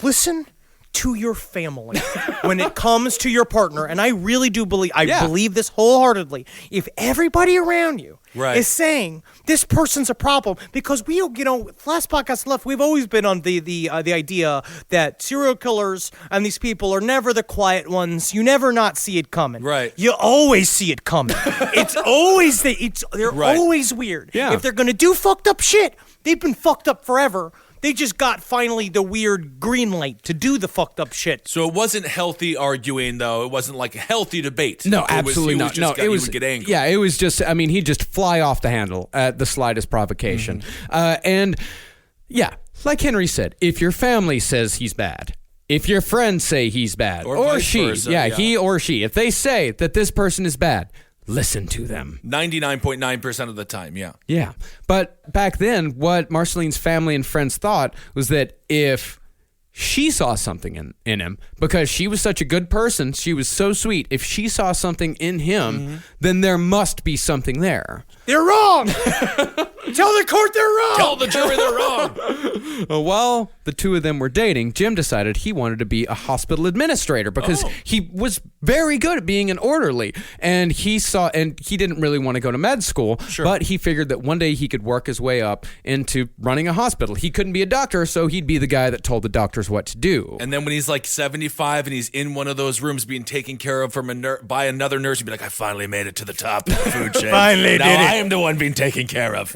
Listen to your family when it comes to your partner, and I really do believe, believe this wholeheartedly. If everybody around you is saying this person's a problem, because last podcast left, we've always been on the idea that serial killers and these people are never the quiet ones. You never not see it coming. Right. You always see it coming. It's always they're always weird. Yeah. If they're gonna do fucked up shit, they've been fucked up forever. They just got finally the weird green light to do the fucked up shit. So it wasn't healthy arguing, though. It wasn't like a healthy debate. No, absolutely not. He would get angry. Yeah, it was just, he'd just fly off the handle at the slightest provocation. And yeah, like Henry said, if your family says he's bad, if your friends say he's bad, or vice she, versa, he or she, if they say that this person is bad, listen to them. 99.9% of the time, yeah. Yeah. But back then, what Marceline's family and friends thought was that if she saw something in him, because she was such a good person, she was so sweet, if she saw something in him, then there must be something there. They're wrong. Tell the court they're wrong. Tell the jury they're wrong. While the two of them were dating, Jim decided he wanted to be a hospital administrator because he was very good at being an orderly. And he didn't really want to go to med school, but he figured that one day he could work his way up into running a hospital. He couldn't be a doctor, so he'd be the guy that told the doctors what to do. And then when he's like 75 and he's in one of those rooms being taken care of by another nurse, he'd be like, I finally made it to the top of the food chain. Finally now did it. I am the one being taken care of.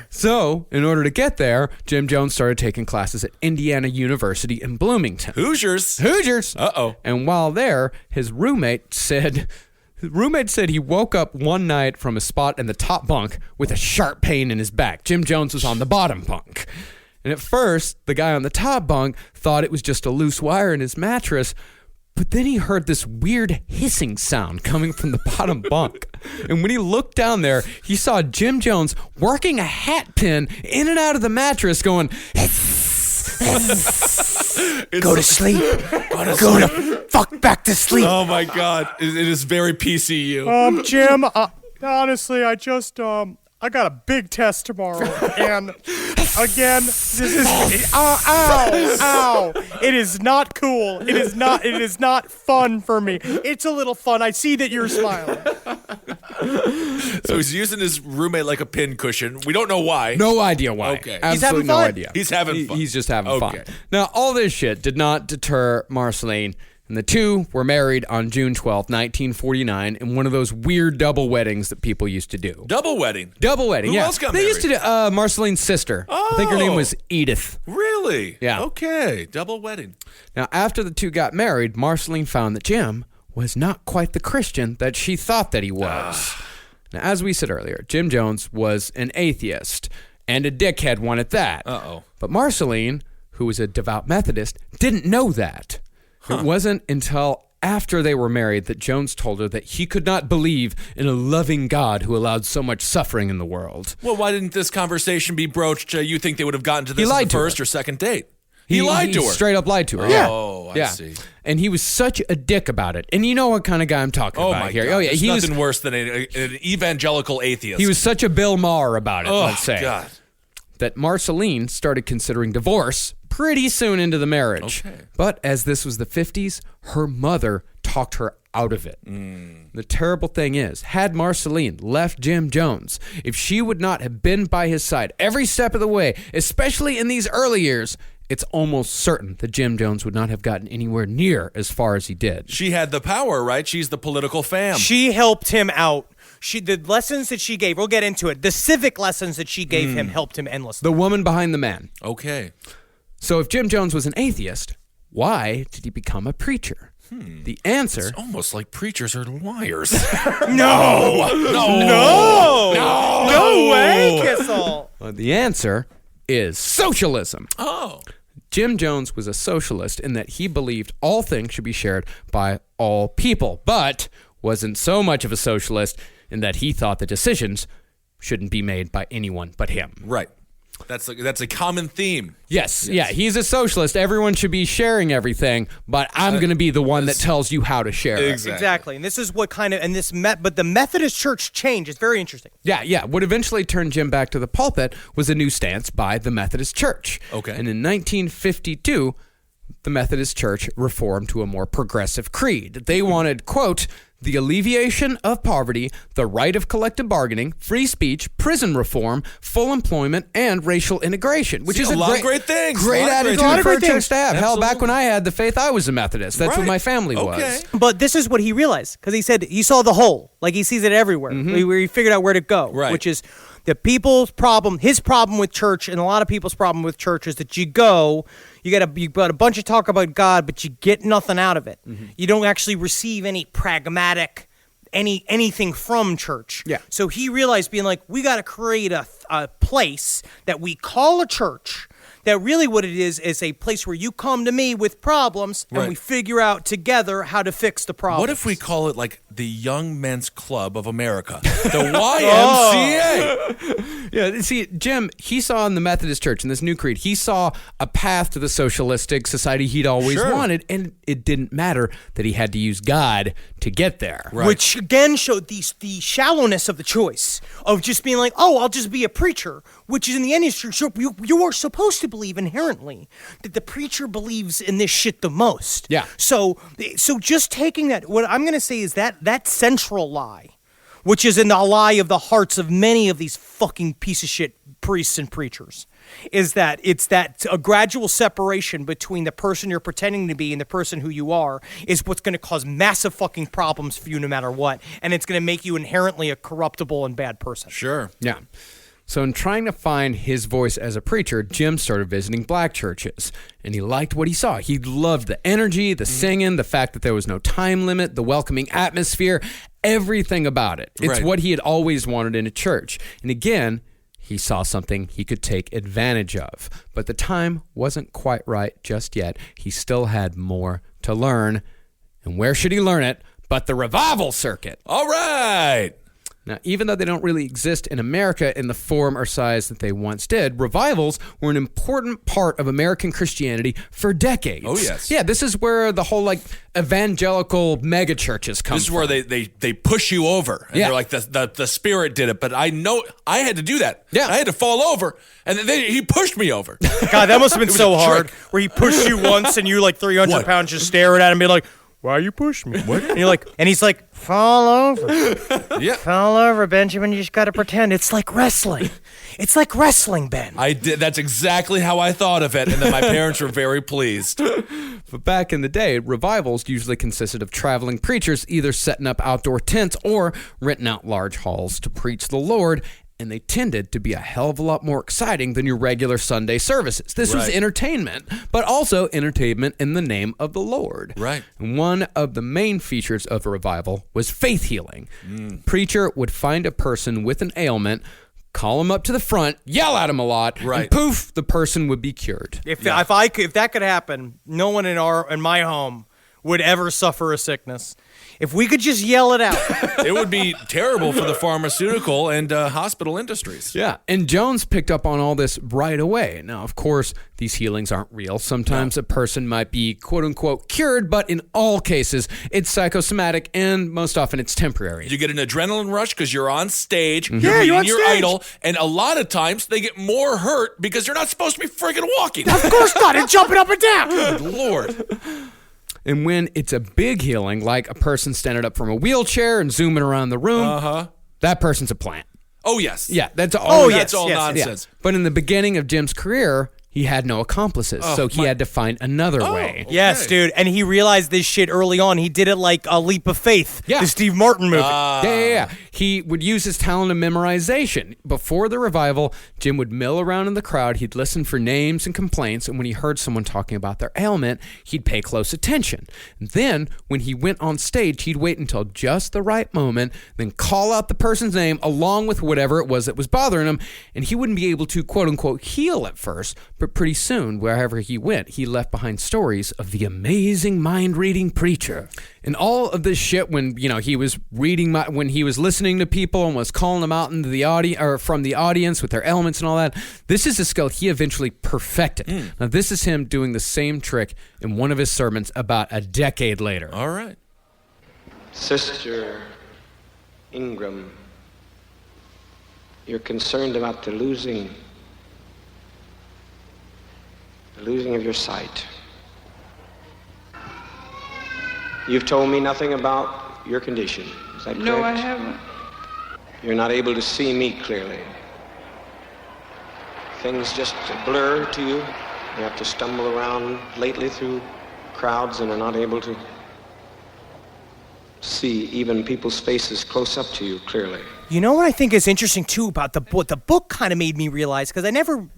So, in order to get there, Jim Jones started taking classes at Indiana University in Bloomington. Hoosiers. Uh-oh. And while there, his roommate said he woke up one night from a spot in the top bunk with a sharp pain in his back. Jim Jones was on the bottom bunk. And at first, the guy on the top bunk thought it was just a loose wire in his mattress, but then he heard this weird hissing sound coming from the bottom bunk. And when he looked down there, he saw Jim Jones working a hat pin in and out of the mattress going, Go to sleep. Go to fuck back to sleep. Oh my God. It is very PCU. Jim, honestly, I got a big test tomorrow, and again, this is ow. It is not cool. It is not fun for me. It's a little fun. I see that you're smiling. So he's using his roommate like a pin cushion. We don't know why. No idea why. Okay. Absolutely He's having no fun. idea. He's having fun. He's just having fun. Okay. Now, all this shit did not deter Marceline, and the two were married on June 12th, 1949, in one of those weird double weddings that people used to do. Double wedding. Double wedding, Who yeah. else got They used to married? do Marceline's sister. I think her name was Edith. Really? Yeah. Okay. Double wedding. Now, after the two got married, Marceline found that Jim was not quite the Christian that she thought that he was. Now, as we said earlier, Jim Jones was an atheist, and a dickhead one at that. Uh-oh. But Marceline, who was a devout Methodist, didn't know that. It wasn't until after they were married that Jones told her that he could not believe in a loving God who allowed so much suffering in the world. Well, why didn't this conversation be broached? You think they would have gotten to this lied on the to her. first or second date? He lied to her. Straight up lied to her. Oh, yeah. I see. And he was such a dick about it. And you know what kind of guy I'm talking Oh, about my here. God. Oh, yeah. There's He was, nothing worse than an evangelical atheist. he was such a Bill Maher about it, Oh, let's say. God. That Marceline started considering divorce pretty soon into the marriage. Okay. But as this was the 50s, her mother talked her out of it. The terrible thing is, had Marceline left Jim Jones, if she would not have been by his side every step of the way, especially in these early years, it's almost certain that Jim Jones would not have gotten anywhere near as far as he did. She had the power, right? She's the political fam. She helped him out. The lessons that she gave, we'll get into it. The civic lessons that she gave him helped him endlessly. The woman behind the man. Okay. So if Jim Jones was an atheist, why did he become a preacher? The answer... It's almost like preachers are liars. No way, Kissel. The answer is socialism. Oh. Jim Jones was a socialist in that he believed all things should be shared by all people, but wasn't so much of a socialist in that he thought the decisions shouldn't be made by anyone but him. Right. That's a common theme. Yes, yeah, he's a socialist. Everyone should be sharing everything, but I'm going to be the one that tells you how to share it. Exactly. And this is what kind of, but the Methodist Church changed. It's very interesting. Yeah. What eventually turned Jim back to the pulpit was a new stance by the Methodist Church. Okay. And in 1952, the Methodist Church reformed to a more progressive creed. They wanted, quote, the alleviation of poverty, the right of collective bargaining, free speech, prison reform, full employment, and racial integration, which is a lot of great things. Great A lot of attitude great for a things. church to have. Hell, back Absolutely. when I had the faith, I was a Methodist. That's what Right. my family Okay. was. But this is what he realized, because he said he saw the whole. Like he sees it everywhere. Where he figured out where to go. Right. Which is the people's problem, his problem with church, and a lot of people's problem with church is that you got a bunch of talk about God, but you get nothing out of it. You don't actually receive any pragmatic anything from church. Yeah. So he realized being like, we got to create a place that we call a church. That really what it is a place where you come to me with problems and Right. we figure out together how to fix the problem. What if we call it like the Young Men's Club of America? The YMCA. Yeah, see, Jim, he saw in the Methodist Church, in this new creed, he saw a path to the socialistic society he'd always Sure. wanted, and it didn't matter that he had to use God to get there. Right. Which again showed the shallowness of the choice of just being like, oh, I'll just be a preacher, which is in the end is you are supposed to believe inherently that the preacher believes in this shit the most. Yeah. So just taking that, what I'm going to say is that central lie, which is in the lie of the hearts of many of these fucking piece of shit priests and preachers, is that it's that a gradual separation between the person you're pretending to be and the person who you are is what's going to cause massive fucking problems for you no matter what, and it's going to make you inherently a corruptible and bad person. Sure. Yeah. So in trying to find his voice as a preacher, Jim started visiting black churches, and he liked what he saw. He loved the energy, the singing, the fact that there was no time limit, the welcoming atmosphere, everything about it. It's Right. what he had always wanted in a church. And again, he saw something he could take advantage of. But the time wasn't quite right just yet. He still had more to learn. And where should he learn it but the revival circuit? All right. Now, even though they don't really exist in America in the form or size that they once did, revivals were an important part of American Christianity for decades. Oh, yes. Yeah, this is where the whole, evangelical megachurches come from. This is where they push you over. And Yeah. they're like, the Spirit did it, but I know I had to do that. Yeah. I had to fall over, and then he pushed me over. God, that must have been was so a hard, trick. where he pushed you once and you 300 What? pounds just staring at him and be like, why you push me? What? And you're like, and he's like, fall over. Yeah. Fall over, Benjamin. You just got to pretend. It's like wrestling. It's like wrestling, Ben. I did. That's exactly how I thought of it, and then my parents were very pleased. But back in the day, revivals usually consisted of traveling preachers either setting up outdoor tents or renting out large halls to preach the Lord, and they tended to be a hell of a lot more exciting than your regular Sunday services. This was Right. entertainment, but also entertainment in the name of the Lord. Right. And one of the main features of a revival was faith healing. Preacher would find a person with an ailment, call him up to the front, yell at him a lot, Right. and poof, the person would be cured. If that could happen, no one in my home would ever suffer a sickness. If we could just yell it out. It would be terrible for the pharmaceutical and hospital industries. Yeah, and Jones picked up on all this right away. Now, of course, these healings aren't real. Sometimes a person might be quote-unquote cured, but in all cases, it's psychosomatic, and most often it's temporary. You get an adrenaline rush because you're on stage. Yeah, You're you're meeting on your stage. idol, and a lot of times they get more hurt because you're not supposed to be freaking walking. Of course not. And jumping up and down. Good Lord. And when it's a big healing, like a person standing up from a wheelchair and zooming around the room, that person's a plant. Oh, yes. Yeah, that's all. That's all yes, nonsense. But in the beginning of Jim's career, he had no accomplices, so he had to find another way. Okay. Yes, dude. And he realized this shit early on. He did it like a leap of faith. Yeah. The Steve Martin movie. Yeah. He would use his talent of memorization. Before the revival, Jim would mill around in the crowd. He'd listen for names and complaints, and when he heard someone talking about their ailment, he'd pay close attention. And then, when he went on stage, he'd wait until just the right moment, then call out the person's name along with whatever it was that was bothering him, and he wouldn't be able to, quote-unquote, heal at first, but pretty soon, wherever he went, he left behind stories of the amazing mind-reading preacher. And all of this shit, when he was when he was listening to people and was calling them out into the audience or from the audience with their ailments and all that, this is a skill he eventually perfected. Now, this is him doing the same trick in one of his sermons about a decade later. All right. Sister Ingram, you're concerned about the losing of your sight. You've told me nothing about your condition. Is that correct? No, I haven't. You're not able to see me clearly. Things just blur to you. You have to stumble around lately through crowds and are not able to see even people's faces close up to you clearly. You know what I think is interesting, too, about the book? The book kind of made me realize, because I never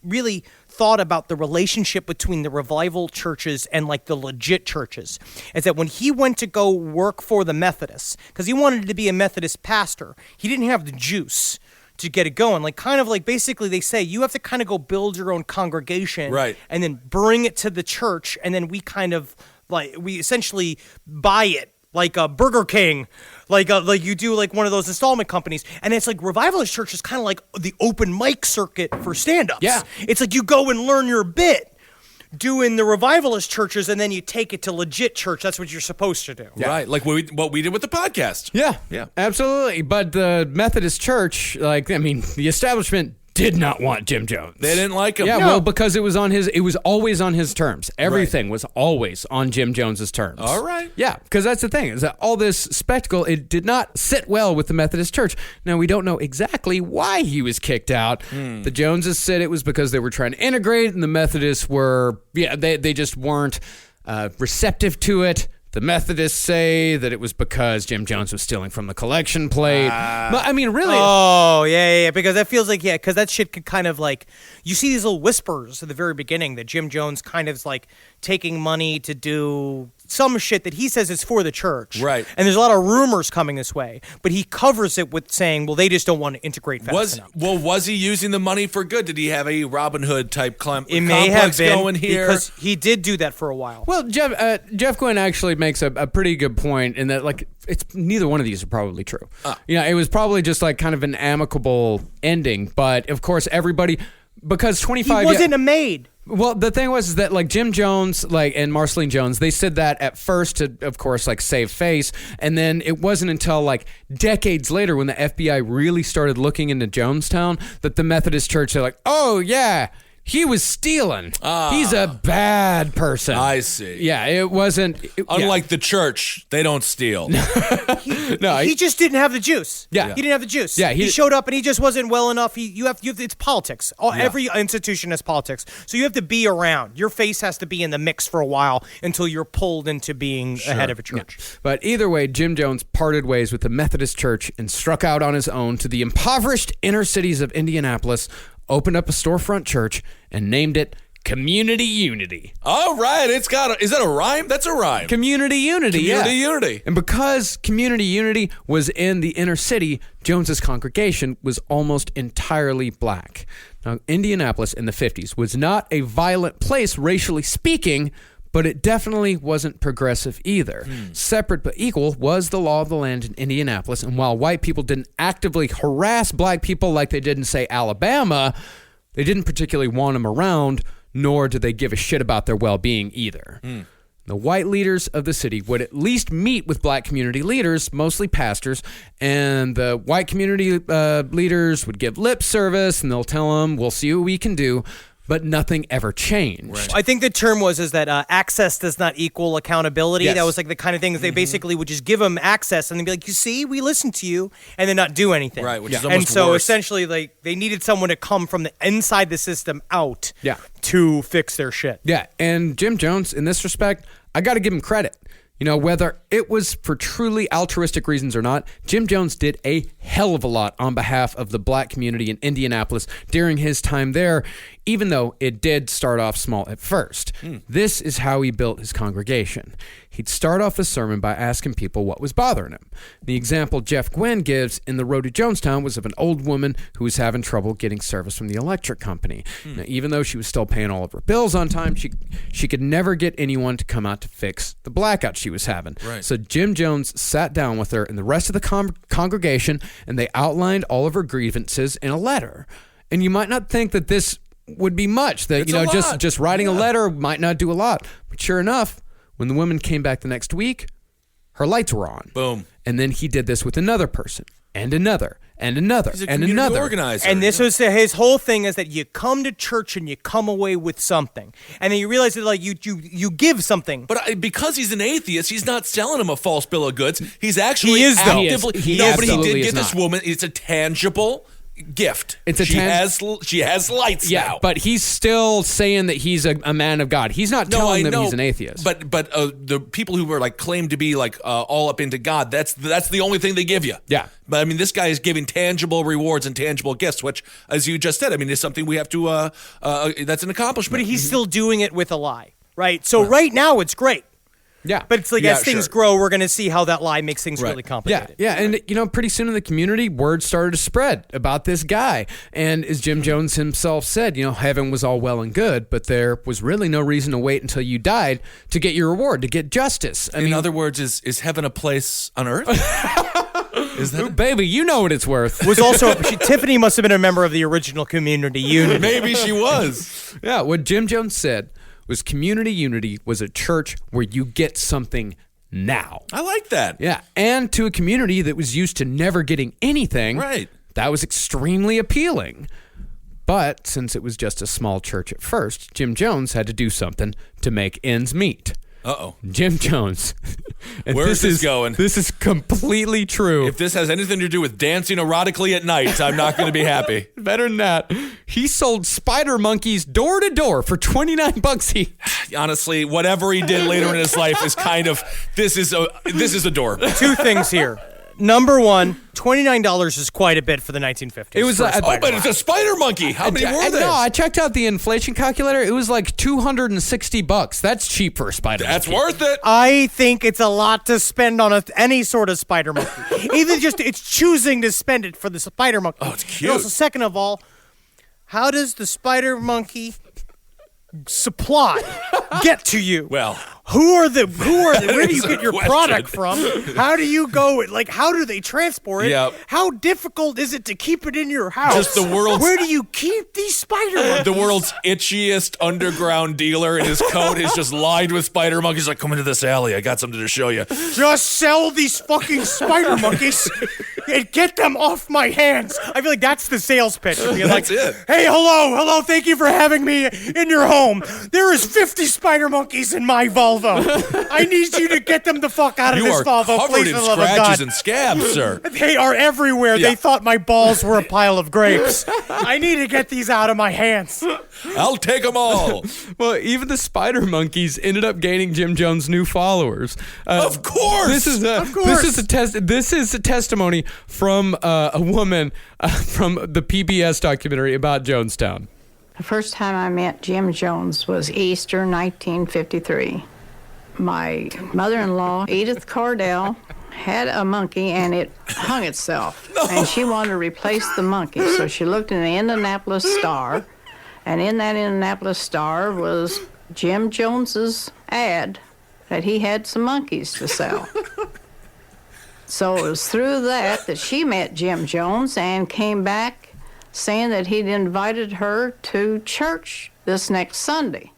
really thought about the relationship between the revival churches and the legit churches, is that when he went to go work for the Methodists, because he wanted to be a Methodist pastor, he didn't have the juice to get it going. Basically they say you have to kind of go build your own congregation, Right, and then bring it to the church, and then we essentially buy it. Like a Burger King, like you do one of those installment companies, and it's Revivalist Church is kind of like the open mic circuit for stand-ups. Yeah. It's you go and learn your bit, doing the revivalist churches, and then you take it to legit church. That's what you're supposed to do. Right, like what we did with the podcast. Yeah, absolutely. But the Methodist Church, the establishment did not want Jim Jones. They didn't like him. Yeah, well, because it was always on his terms. Everything was always on Jim Jones's terms. All right. Yeah, because that's the thing, is that all this spectacle, it did not sit well with the Methodist Church. Now, we don't know exactly why he was kicked out. The Joneses said it was because they were trying to integrate, and the Methodists were, they just weren't receptive to it. The Methodists say that it was because Jim Jones was stealing from the collection plate. But, really... Oh, yeah, because that feels like, because that shit could kind of like... You see these little whispers at the very beginning that Jim Jones kind of is like taking money to do some shit that he says is for the church. Right. And there's a lot of rumors coming this way. But he covers it with saying, well, they just don't want to integrate fast enough. Well, was he using the money for good? Did he have a Robin Hood type It may have been, going here? Because he did do that for a while. Well, Jeff Gwynn actually makes a pretty good point in that, like, it's neither one of these are probably true. It was probably just like kind of an amicable ending, but of course everybody, because 25 He wasn't a maid. Well, the thing was is that like Jim Jones and Marceline Jones, they said that at first to, of course, like save face, and then it wasn't until like decades later when the FBI really started looking into Jonestown that the Methodist Church, they're like, oh yeah, he was stealing. He's a bad person. I see. Yeah, it wasn't. Unlike the church, they don't steal. He just didn't have the juice. Yeah. He didn't have the juice. Yeah, he showed up and he just wasn't well enough. It's politics. Every institution has politics. So you have to be around. Your face has to be in the mix for a while until you're pulled into being a head of a church. Yeah. But either way, Jim Jones parted ways with the Methodist Church and struck out on his own to the impoverished inner cities of Indianapolis, opened up a storefront church, and named it Community Unity. All right, is that a rhyme? That's a rhyme. Community Unity, Community Unity. And because Community Unity was in the inner city, Jones's congregation was almost entirely black. Now, Indianapolis in the 50s was not a violent place, racially speaking, but it definitely wasn't progressive either. Separate but equal was the law of the land in Indianapolis, and while white people didn't actively harass black people like they did in, say, Alabama, they didn't particularly want them around, nor did they give a shit about their well-being either. The white leaders of the city would at least meet with black community leaders, mostly pastors, and the white community leaders would give lip service, and they'll tell them, we'll see what we can do. But nothing ever changed. Right. I think the term was that access does not equal accountability. Yes. That was like the kind of thing that they basically would just give them access and then be like, you see, we listened to you, and then not do anything. Right, which is almost And so worse. essentially, like, they needed someone to come from the inside the system out to fix their shit. Yeah, and Jim Jones, in this respect, I got to give him credit. Whether it was for truly altruistic reasons or not, Jim Jones did a hell of a lot on behalf of the black community in Indianapolis during his time there, even though it did start off small at first. This is how he built his congregation. He'd start off the sermon by asking people what was bothering him. The example Jeff Gwynn gives in The Road to Jonestown was of an old woman who was having trouble getting service from the electric company. Now, even though she was still paying all of her bills on time, she could never get anyone to come out to fix the blackout she was having. Right. So Jim Jones sat down with her and the rest of the congregation, and they outlined all of her grievances in a letter. And you might not think that this would be much, that just writing a letter might not do a lot. But sure enough, when the woman came back the next week, her lights were on. Boom. And then he did this with another person, and another, and another, He's a and community another. organizer. And this was his whole thing, is that you come to church and you come away with something, and then you realize that like you give something. But because he's an atheist, he's not selling him a false bill of goods. He's actually He is, though. actively. He but he absolutely did is get this not. woman. It's a tangible gift. She has lights now. But he's still saying that he's a man of God. He's not telling them he's an atheist. But the people who were like claim to be like all up into God, that's the only thing they give you. Yeah. But I mean, this guy is giving tangible rewards and tangible gifts, which, as you just said, I mean, is something we have to. That's an accomplishment. But he's still doing it with a lie, right? So right now it's great. Yeah. But it's like as things grow, we're going to see how that lie makes things really Yeah, complicated. yeah, and pretty soon in the community, word started to spread about this guy. And as Jim Jones himself said, heaven was all well and good, but there was really no reason to wait until you died to get your reward, to get justice. In other words, is heaven a place on earth? Is that Ooh, baby, you know what it's worth. Was also Tiffany must have been a member of the original community unit. Maybe she was. Yeah, what Jim Jones said was Community Unity was a church where you get something now. I like that. Yeah, and to a community that was used to never getting anything, right? That was extremely appealing. But since it was just a small church at first, Jim Jones had to do something to make ends meet. Uh-oh. Jim Jones. Where is this going? This is completely true. If this has anything to do with dancing erotically at night, I'm not going to be happy. Better than that. He sold spider monkeys door to door for $29 each. Honestly, whatever he did later in his life is kind of, this is adorable. Two things here. Number one, $29 is quite a bit for the 1950s. It was but it's a spider monkey. How many were there? No, I checked out the inflation calculator. It was like $260. That's cheap for a spider That's monkey. worth it. I think it's a lot to spend on any sort of spider monkey. Even just it's choosing to spend it for the spider monkey. Oh, it's cute. And also, second of all, how does the spider monkey supply get to you? Well, where do you get your question. product from? How do you go, how do they transport it? Yep. How difficult is it to keep it in your house? Just the world's- Where do you keep these spider monkeys? the world's itchiest underground dealer in his coat is just lined with spider monkeys. Like, come into this alley. I got something to show you. Just sell these fucking spider monkeys and get them off my hands. I feel like that's the sales pitch. That's it. Hey, hello, thank you for having me in your home. There is 50 spider monkeys in my Volvo. I need you to get them the fuck out of You this are Volvo, covered please, in for the love of scratches God. and scabs, sir. They are everywhere. Yeah. They thought my balls were a pile of grapes. I need to get these out of my hands. I'll take them all. Well, even the spider monkeys ended up gaining Jim Jones new followers. Of course. This is a testimony from a woman from the PBS documentary about Jonestown. The first time I met Jim Jones was Easter 1953. My mother-in-law, Edith Cordell, had a monkey and it hung itself. No. And she wanted to replace the monkey. So she looked in the Indianapolis Star, and in that Indianapolis Star was Jim Jones's ad that he had some monkeys to sell. So it was through that she met Jim Jones and came back saying that he'd invited her to church this next Sunday.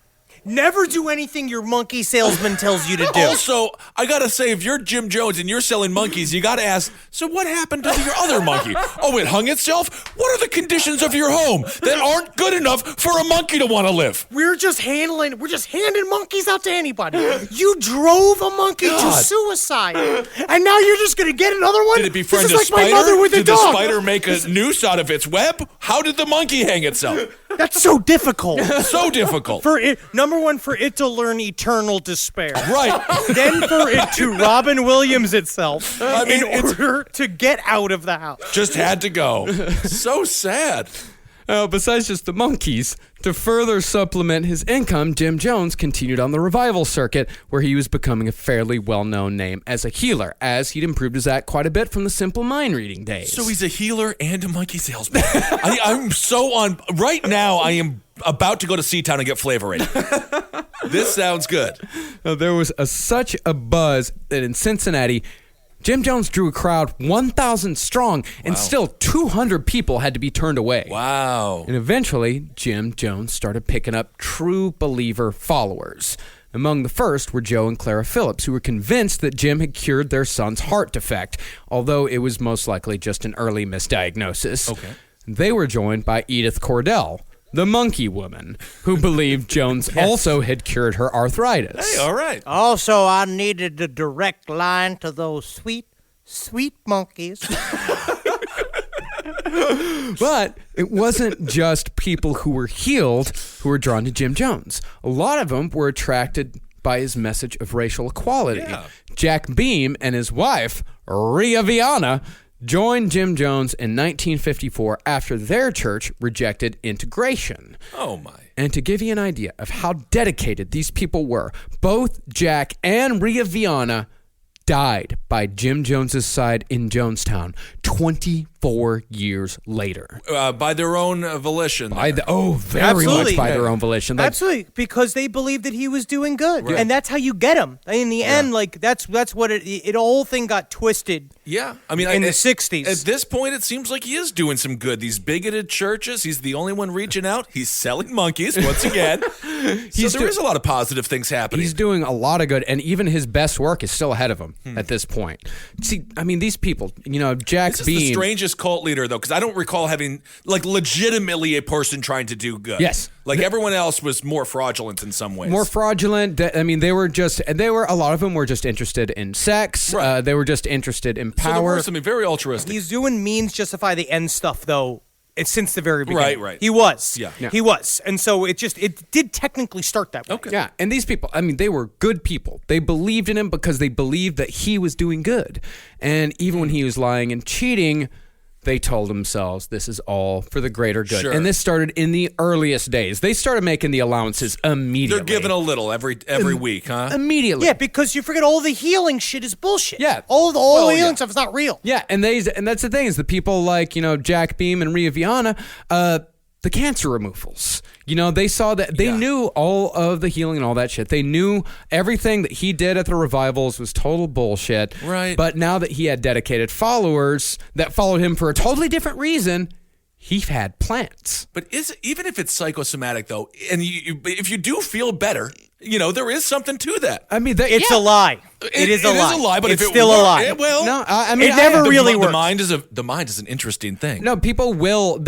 Never do anything your monkey salesman tells you to do. Also, I gotta say, if you're Jim Jones and you're selling monkeys, you gotta ask, so what happened to your other monkey? Oh, it hung itself? What are the conditions of your home that aren't good enough for a monkey to want to live? We're just handing monkeys out to anybody. You drove a monkey to suicide, and now you're just gonna get another one? Did it befriend this a is like spider? my mother with a Did dog. the spider make a noose out of its web? How did the monkey hang itself? That's so difficult. So difficult. For it, number one, for it to learn eternal despair. Right. Then for it to Robin Williams itself I mean, in order to get out of the house. Just had to go. So sad. Besides just the monkeys, to further supplement his income, Jim Jones continued on the revival circuit, where he was becoming a fairly well-known name as a healer, as he'd improved his act quite a bit from the simple mind reading days. So he's a healer and a monkey salesman. I'm so on. Right now, I am about to go to Seatown and get Flavor Aid. This sounds good. There was such a buzz that in Cincinnati, Jim Jones drew a crowd 1,000 strong, and still 200 people had to be turned away. Wow. And eventually, Jim Jones started picking up true believer followers. Among the first were Joe and Clara Phillips, who were convinced that Jim had cured their son's heart defect, although it was most likely just an early misdiagnosis. Okay. They were joined by Edith Cordell, the monkey woman, who believed Jones also had cured her arthritis. Hey, all right. Also, I needed a direct line to those sweet, sweet monkeys. But it wasn't just people who were healed who were drawn to Jim Jones. A lot of them were attracted by his message of racial equality. Yeah. Jack Beam and his wife, Rhea Viana, joined Jim Jones in 1954 after their church rejected integration. Oh, my. And to give you an idea of how dedicated these people were, both Jack and Rhea Viana died by Jim Jones's side in Jonestown 24 years later. By their own volition. Very Absolutely. much by their own volition. Absolutely, because they believed that he was doing good, Right. and that's how you get him. In the end, that's what the whole thing got twisted Yeah, I mean, in the 60s. At this point, it seems like he is doing some good. These bigoted churches, he's the only one reaching out. He's selling monkeys once again. So there is a lot of positive things happening. He's doing a lot of good, and even his best work is still ahead of him at this point. See, I mean, these people, Jack This is Beam. the strangest cult leader, though, because I don't recall having, legitimately a person trying to do good. Yes. Everyone else was more fraudulent in some ways. More fraudulent. I mean, a lot of them were just interested in sex. Right. They were just interested in power. So there were something very altruistic. He's doing means justify the end stuff, though. It's since the very beginning. Right. He was. Yeah. He was. And so it did technically start that way. Okay. Yeah, and these people, I mean, they were good people. They believed in him because they believed that he was doing good. And even when he was lying and cheating, they told themselves this is all for the greater good. Sure. And this started in the earliest days. They started making the allowances immediately. They're giving a little every week, huh? Immediately. Yeah, because you forget all the healing shit is bullshit. Yeah. All the healing stuff is not real. Yeah, and that's the thing is the people like, Jack Beam and Ria Viana, the cancer removals. They saw that they knew all of the healing and all that shit. They knew everything that he did at the revivals was total bullshit. Right. But now that he had dedicated followers that followed him for a totally different reason, he had plants. But even if it's psychosomatic, though, and if you do feel better, there is something to that. I mean, It's a lie. It is a lie. It is a lie, but it's if it still a lie. No, I mean, it never really the works. The mind is an interesting thing. No, people will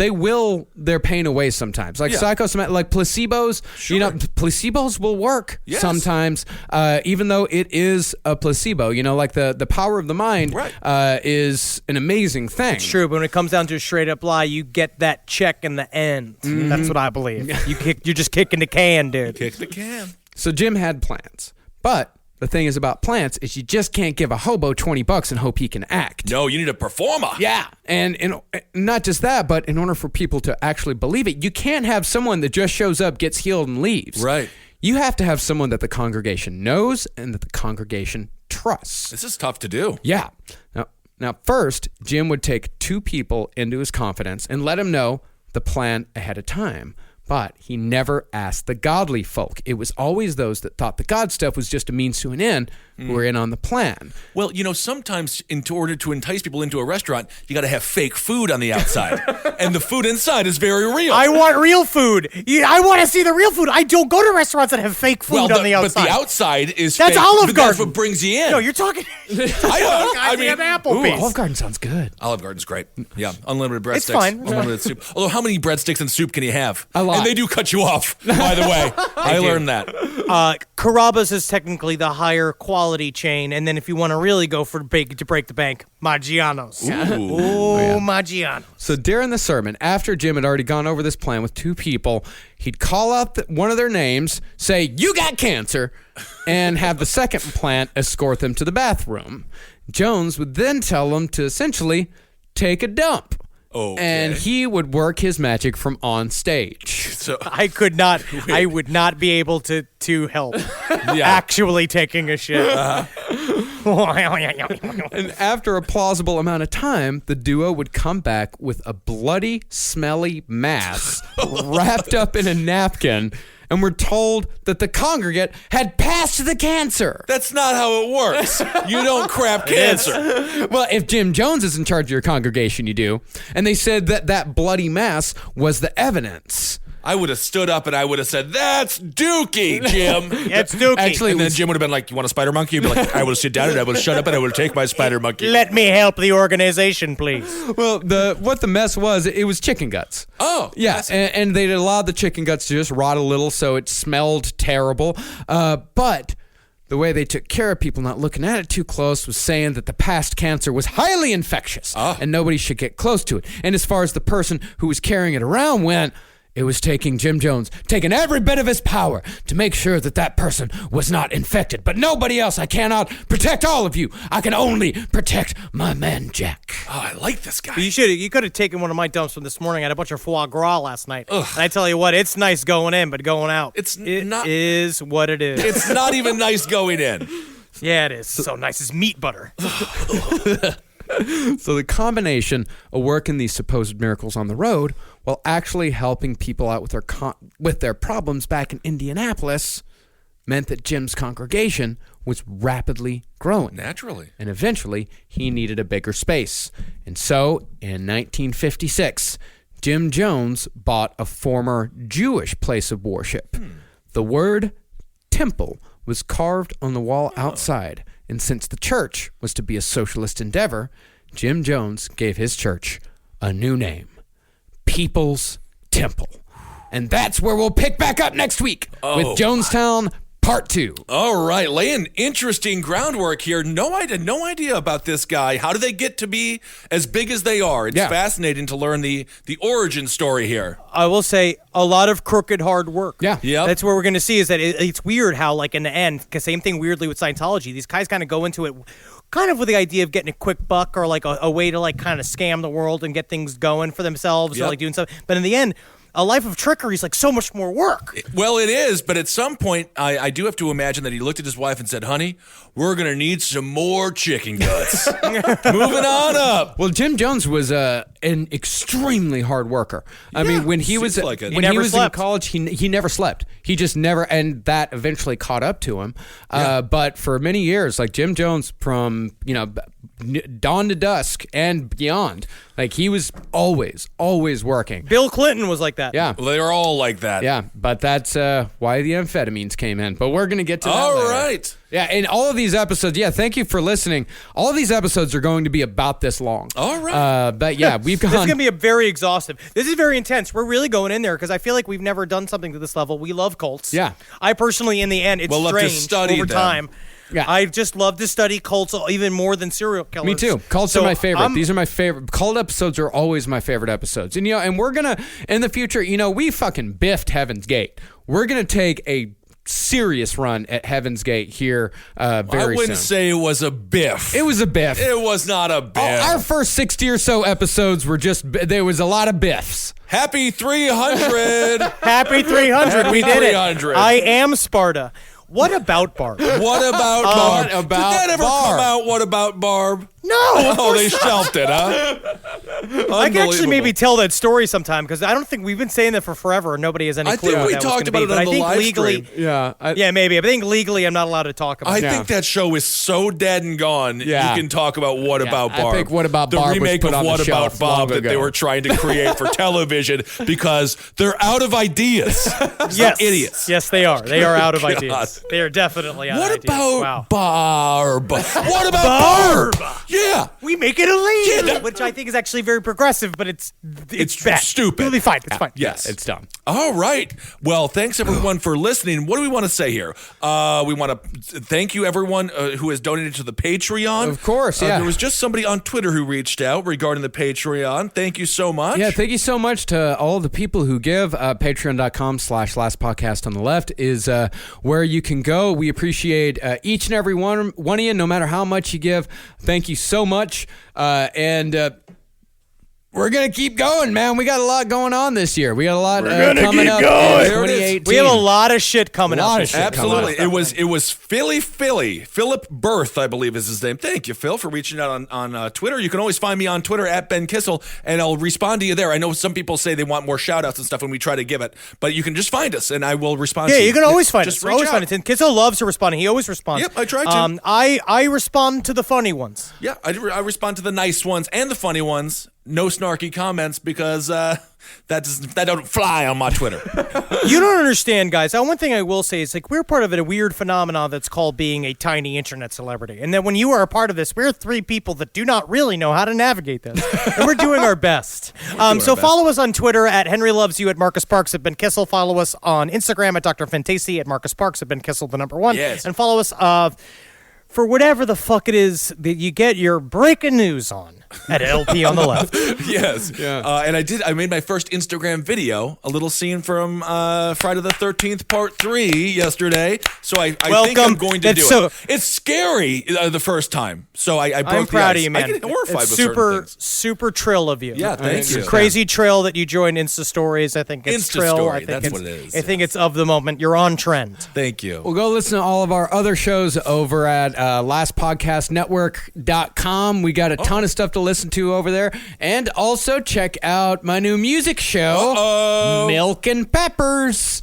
their pain away sometimes. Like psychosomatic, like placebos. Sure. Placebos will work sometimes, even though it is a placebo. Like the power of the mind is an amazing thing. It's true, but when it comes down to a straight up lie, you get that check in the end. Mm-hmm. That's what I believe. You're just kicking the can, dude. Kick the can. So Jim had plants, but the thing is about plants is you just can't give a hobo $20 and hope he can act. No, you need a performer. Yeah, and not just that, but in order for people to actually believe it, you can't have someone that just shows up, gets healed, and leaves. Right. You have to have someone that the congregation knows and that the congregation trusts. This is tough to do. Yeah. Now, first, Jim would take 2 people into his confidence and let him know the plan ahead of time. But he never asked the godly folk. It was always those that thought the God stuff was just a means to an end who were in on the plan. Well, sometimes in order to entice people into a restaurant, you got to have fake food on the outside. And the food inside is very real. I want real food. I want to see the real food. I don't go to restaurants that have fake food on the outside. But the outside is That's fake. Olive But Garden. That's what brings you in. No, you're talking. I mean, Applebee's. Olive Garden sounds good. Olive Garden's great. Yeah, unlimited breadsticks. It's fine. Unlimited soup. Although, how many breadsticks and soup can you have? A lot. And they do cut you off, by the way. I learned that. Carrabba's is technically the higher quality chain, and then if you want to really go for to break the bank, Maggiano's. Ooh. Maggiano's. So during the sermon, after Jim had already gone over this plan with 2 people, he'd call out one of their names, say, "You got cancer," and have the second plant escort them to the bathroom. Jones would then tell them to essentially take a dump. Okay. And he would work his magic from on stage. So I would not be able to help actually taking a shit. And after a plausible amount of time, the duo would come back with a bloody, smelly mass wrapped up in a napkin, and were told that the congregate had passed the cancer. that's not how it works. You don't crap cancer. Well, if Jim Jones is in charge of your congregation, you do. And they said that bloody mass was the evidence. I would have stood up and I would have said, "That's Dookie, Jim." It's Dookie. Actually, And then Jim would have been like, "You want a spider monkey?" You'd be like, I would have sit down and I would have shut up and I would have taken my spider monkey. Let me help the organization, please. Well, what the mess was, it was chicken guts. Oh. Yeah, and they'd allowed the chicken guts to just rot a little, so it smelled terrible. But the way they took care of people not looking at it too close was saying that the past cancer was highly infectious and nobody should get close to it. And as far as the person who was carrying it around went, it was taking Jim Jones, taking every bit of his power to make sure that person was not infected. But nobody else. I cannot protect all of you. I can only protect my man, Jack. Oh, I like this guy. You could have taken one of my dumps from this morning. I had a bunch of foie gras last night. And I tell you what, it's nice going in, but going out, it is what it is. It's not even nice going in. Yeah, it is. So nice. It's meat butter. So the combination of working these supposed miracles on the road while actually helping people out with their problems back in Indianapolis meant that Jim's congregation was rapidly growing. Naturally. And eventually, he needed a bigger space. And so, in 1956, Jim Jones bought a former Jewish place of worship. The word temple was carved on the wall outside, and since the church was to be a socialist endeavor, Jim Jones gave his church a new name, People's Temple. And that's where we'll pick back up next week with Jonestown Part 2. All right, laying interesting groundwork here. No idea about this guy. How do they get to be as big as they are? It's fascinating to learn the origin story here. I will say a lot of crooked hard work. Yeah. Yep. That's what we're going to see is that it's weird how, like, in the end, because same thing weirdly with Scientology, these guys kind of go into it kind of with the idea of getting a quick buck or like a way to like kind of scam the world and get things going for themselves or like doing stuff. But in the end, a life of trickery is like so much more work. Well, it is, but at some point, I do have to imagine that he looked at his wife and said, honey, we're going to need some more chicken guts. Moving on up. Well, Jim Jones was an extremely hard worker. I mean, when he was like it. when he was in college, he never slept. He just never, and that eventually caught up to him. But for many years, like Jim Jones, from dawn to dusk and beyond, like he was always working. Bill Clinton was like that. Yeah. Well, they were all like that. Yeah, but that's why the amphetamines came in. But we're going to get to that All later. right. Yeah, and all of these episodes, thank you for listening. All of these episodes are going to be about this long. All right. But yeah, we've gone. This is going to be a very exhaustive. This is very intense. We're really going in there because I feel like we've never done something to this level. We love cults. Yeah. I personally, in the end, it's We'll love to strange study over them. time. Yeah. I just love to study cults even more than serial killers. Me too. Cults are my favorite. These are my favorite. Cult episodes are always my favorite episodes. And and we're gonna in the future. We fucking biffed Heaven's Gate. We're gonna take a serious run at Heaven's Gate here very soon. I wouldn't say it was a biff. It was a biff. It was not a biff. Our first 60 or so episodes were there was a lot of biffs. Happy 300. Happy 300. We did 300. it. I am Sparta. What about Barb? What about Barb? What about Did that ever Barb? come out? What about Barb? No. Oh, they shelved it, huh? I can actually maybe tell that story sometime because I don't think we've been saying that for forever and nobody has any clue. I think what we that was talked gonna about be. it on But the I think live legally, stream. Yeah, maybe. I think legally I'm not allowed to talk about it. I think that show is so dead and gone. Yeah. You can talk about What About Barb. I think What About the Barb was remake put of on the What About shelf Bob long that they ago. were trying to create for television because they're out of ideas. Yes, idiots. Yes, they are. They are out of God. ideas. They are definitely out What of ideas. about Wow. Barb? What about Barb? Yeah. We make it illegal, Yeah, which I think is actually very progressive, but it's bad. stupid. Really fine. It's fine. Yes. it's dumb. All right. Well, thanks everyone for listening. What do we want to say here? We want to thank you everyone who has donated to the Patreon. Of course, yeah. There was just somebody on Twitter who reached out regarding the Patreon. Thank you so much. Yeah, thank you so much to all the people who give. Patreon.com/lastpodcast on the left is where you can go. We appreciate each and every one of you, no matter how much you give. Thank you so much. And we're going to keep going, man. We got a lot going on this year. We got a lot coming up in 2018. We have a lot of shit coming up. Absolutely. It was Philip Berth, I believe is his name. Thank you, Phil, for reaching out on Twitter. You can always find me on Twitter at Ben Kissel, and I'll respond to you there. I know some people say they want more shout outs and stuff when we try to give it, but you can just find us and I will respond to you. Yeah, you can always find just us. reach Always out. find us. And Kissel loves to respond. He always responds. Yep, I try to. I respond to the funny ones. Yeah, I respond to the nice ones and the funny ones. No snarky comments because that don't fly on my Twitter. You don't understand, guys. One thing I will say is like we're part of a weird phenomenon that's called being a tiny internet celebrity. And that when you are a part of this, we're three people that do not really know how to navigate this. And we're doing our best. So follow us on Twitter at Henry Loves You, at Marcus Parks, at Ben Kissel. Follow us on Instagram at Dr. Fantasy, at Marcus Parks, at Ben Kissel, the number 1. Yes. And follow us for whatever the fuck it is that you get your breaking news on at LP on the left. Yes. Yeah. And I made my first Instagram video, a little scene from Friday the 13th Part 3 yesterday. So I think I'm going to do it. It's scary the first time. So I broke I'm proud the ice. of you, man. I get horrified it's with certain things. super trill of you. Yeah, thank you. Crazy trill that you joined Insta Stories. I think it's Insta trill. Story, I think that's it's, what it is. I think it's of the moment. You're on trend. Thank you. Well, go listen to all of our other shows over at lastpodcastnetwork.com. We got a ton of stuff to listen to over there. And also check out my new music show, Milk and Peppers.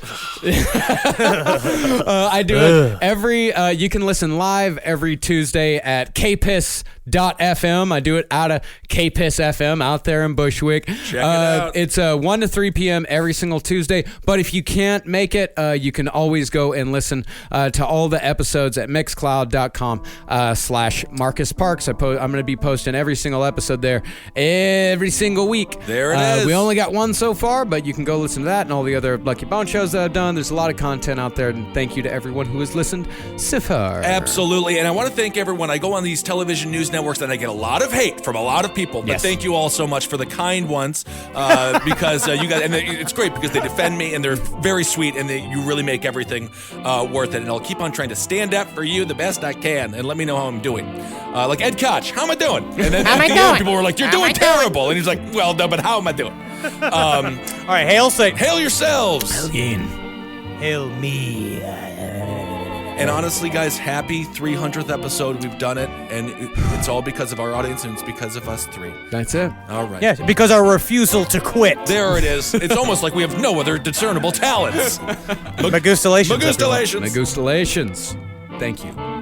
I do it you can listen live every Tuesday at kpiss.fm. I do it out of KPISS FM out there in Bushwick. Check it out. It's 1 to 3 p.m. every single Tuesday. But if you can't make it, you can always go and listen to all the episodes at mixcloud.com/Marcus Parks. I'm going to be posting every single episode there every single week. There it is. We only got one so far, but you can go listen to that and all the other Lucky Bone shows that I've done. There's a lot of content out there, and thank you to everyone who has listened so far. Absolutely, and I want to thank everyone. I go on these television news networks, and I get a lot of hate from a lot of people, but thank you all so much for the kind ones, because you guys, and it's great because they defend me, and they're very sweet, and you really make everything worth it, and I'll keep on trying to stand up for you the best I can, and let me know how I'm doing. Like Ed Koch, how am I doing? And then people were like, you're doing terrible, and he's like, well, no, but how am I doing? All right, hail Satan. Hail yourselves. Hail me. And honestly, guys, happy 300th episode. We've done it, and it's all because of our audience, and it's because of us three. That's it. All right. Yeah, because our refusal to quit. There it is. It's almost like we have no other discernible talents. Magustalations. Magustalations. Thank you.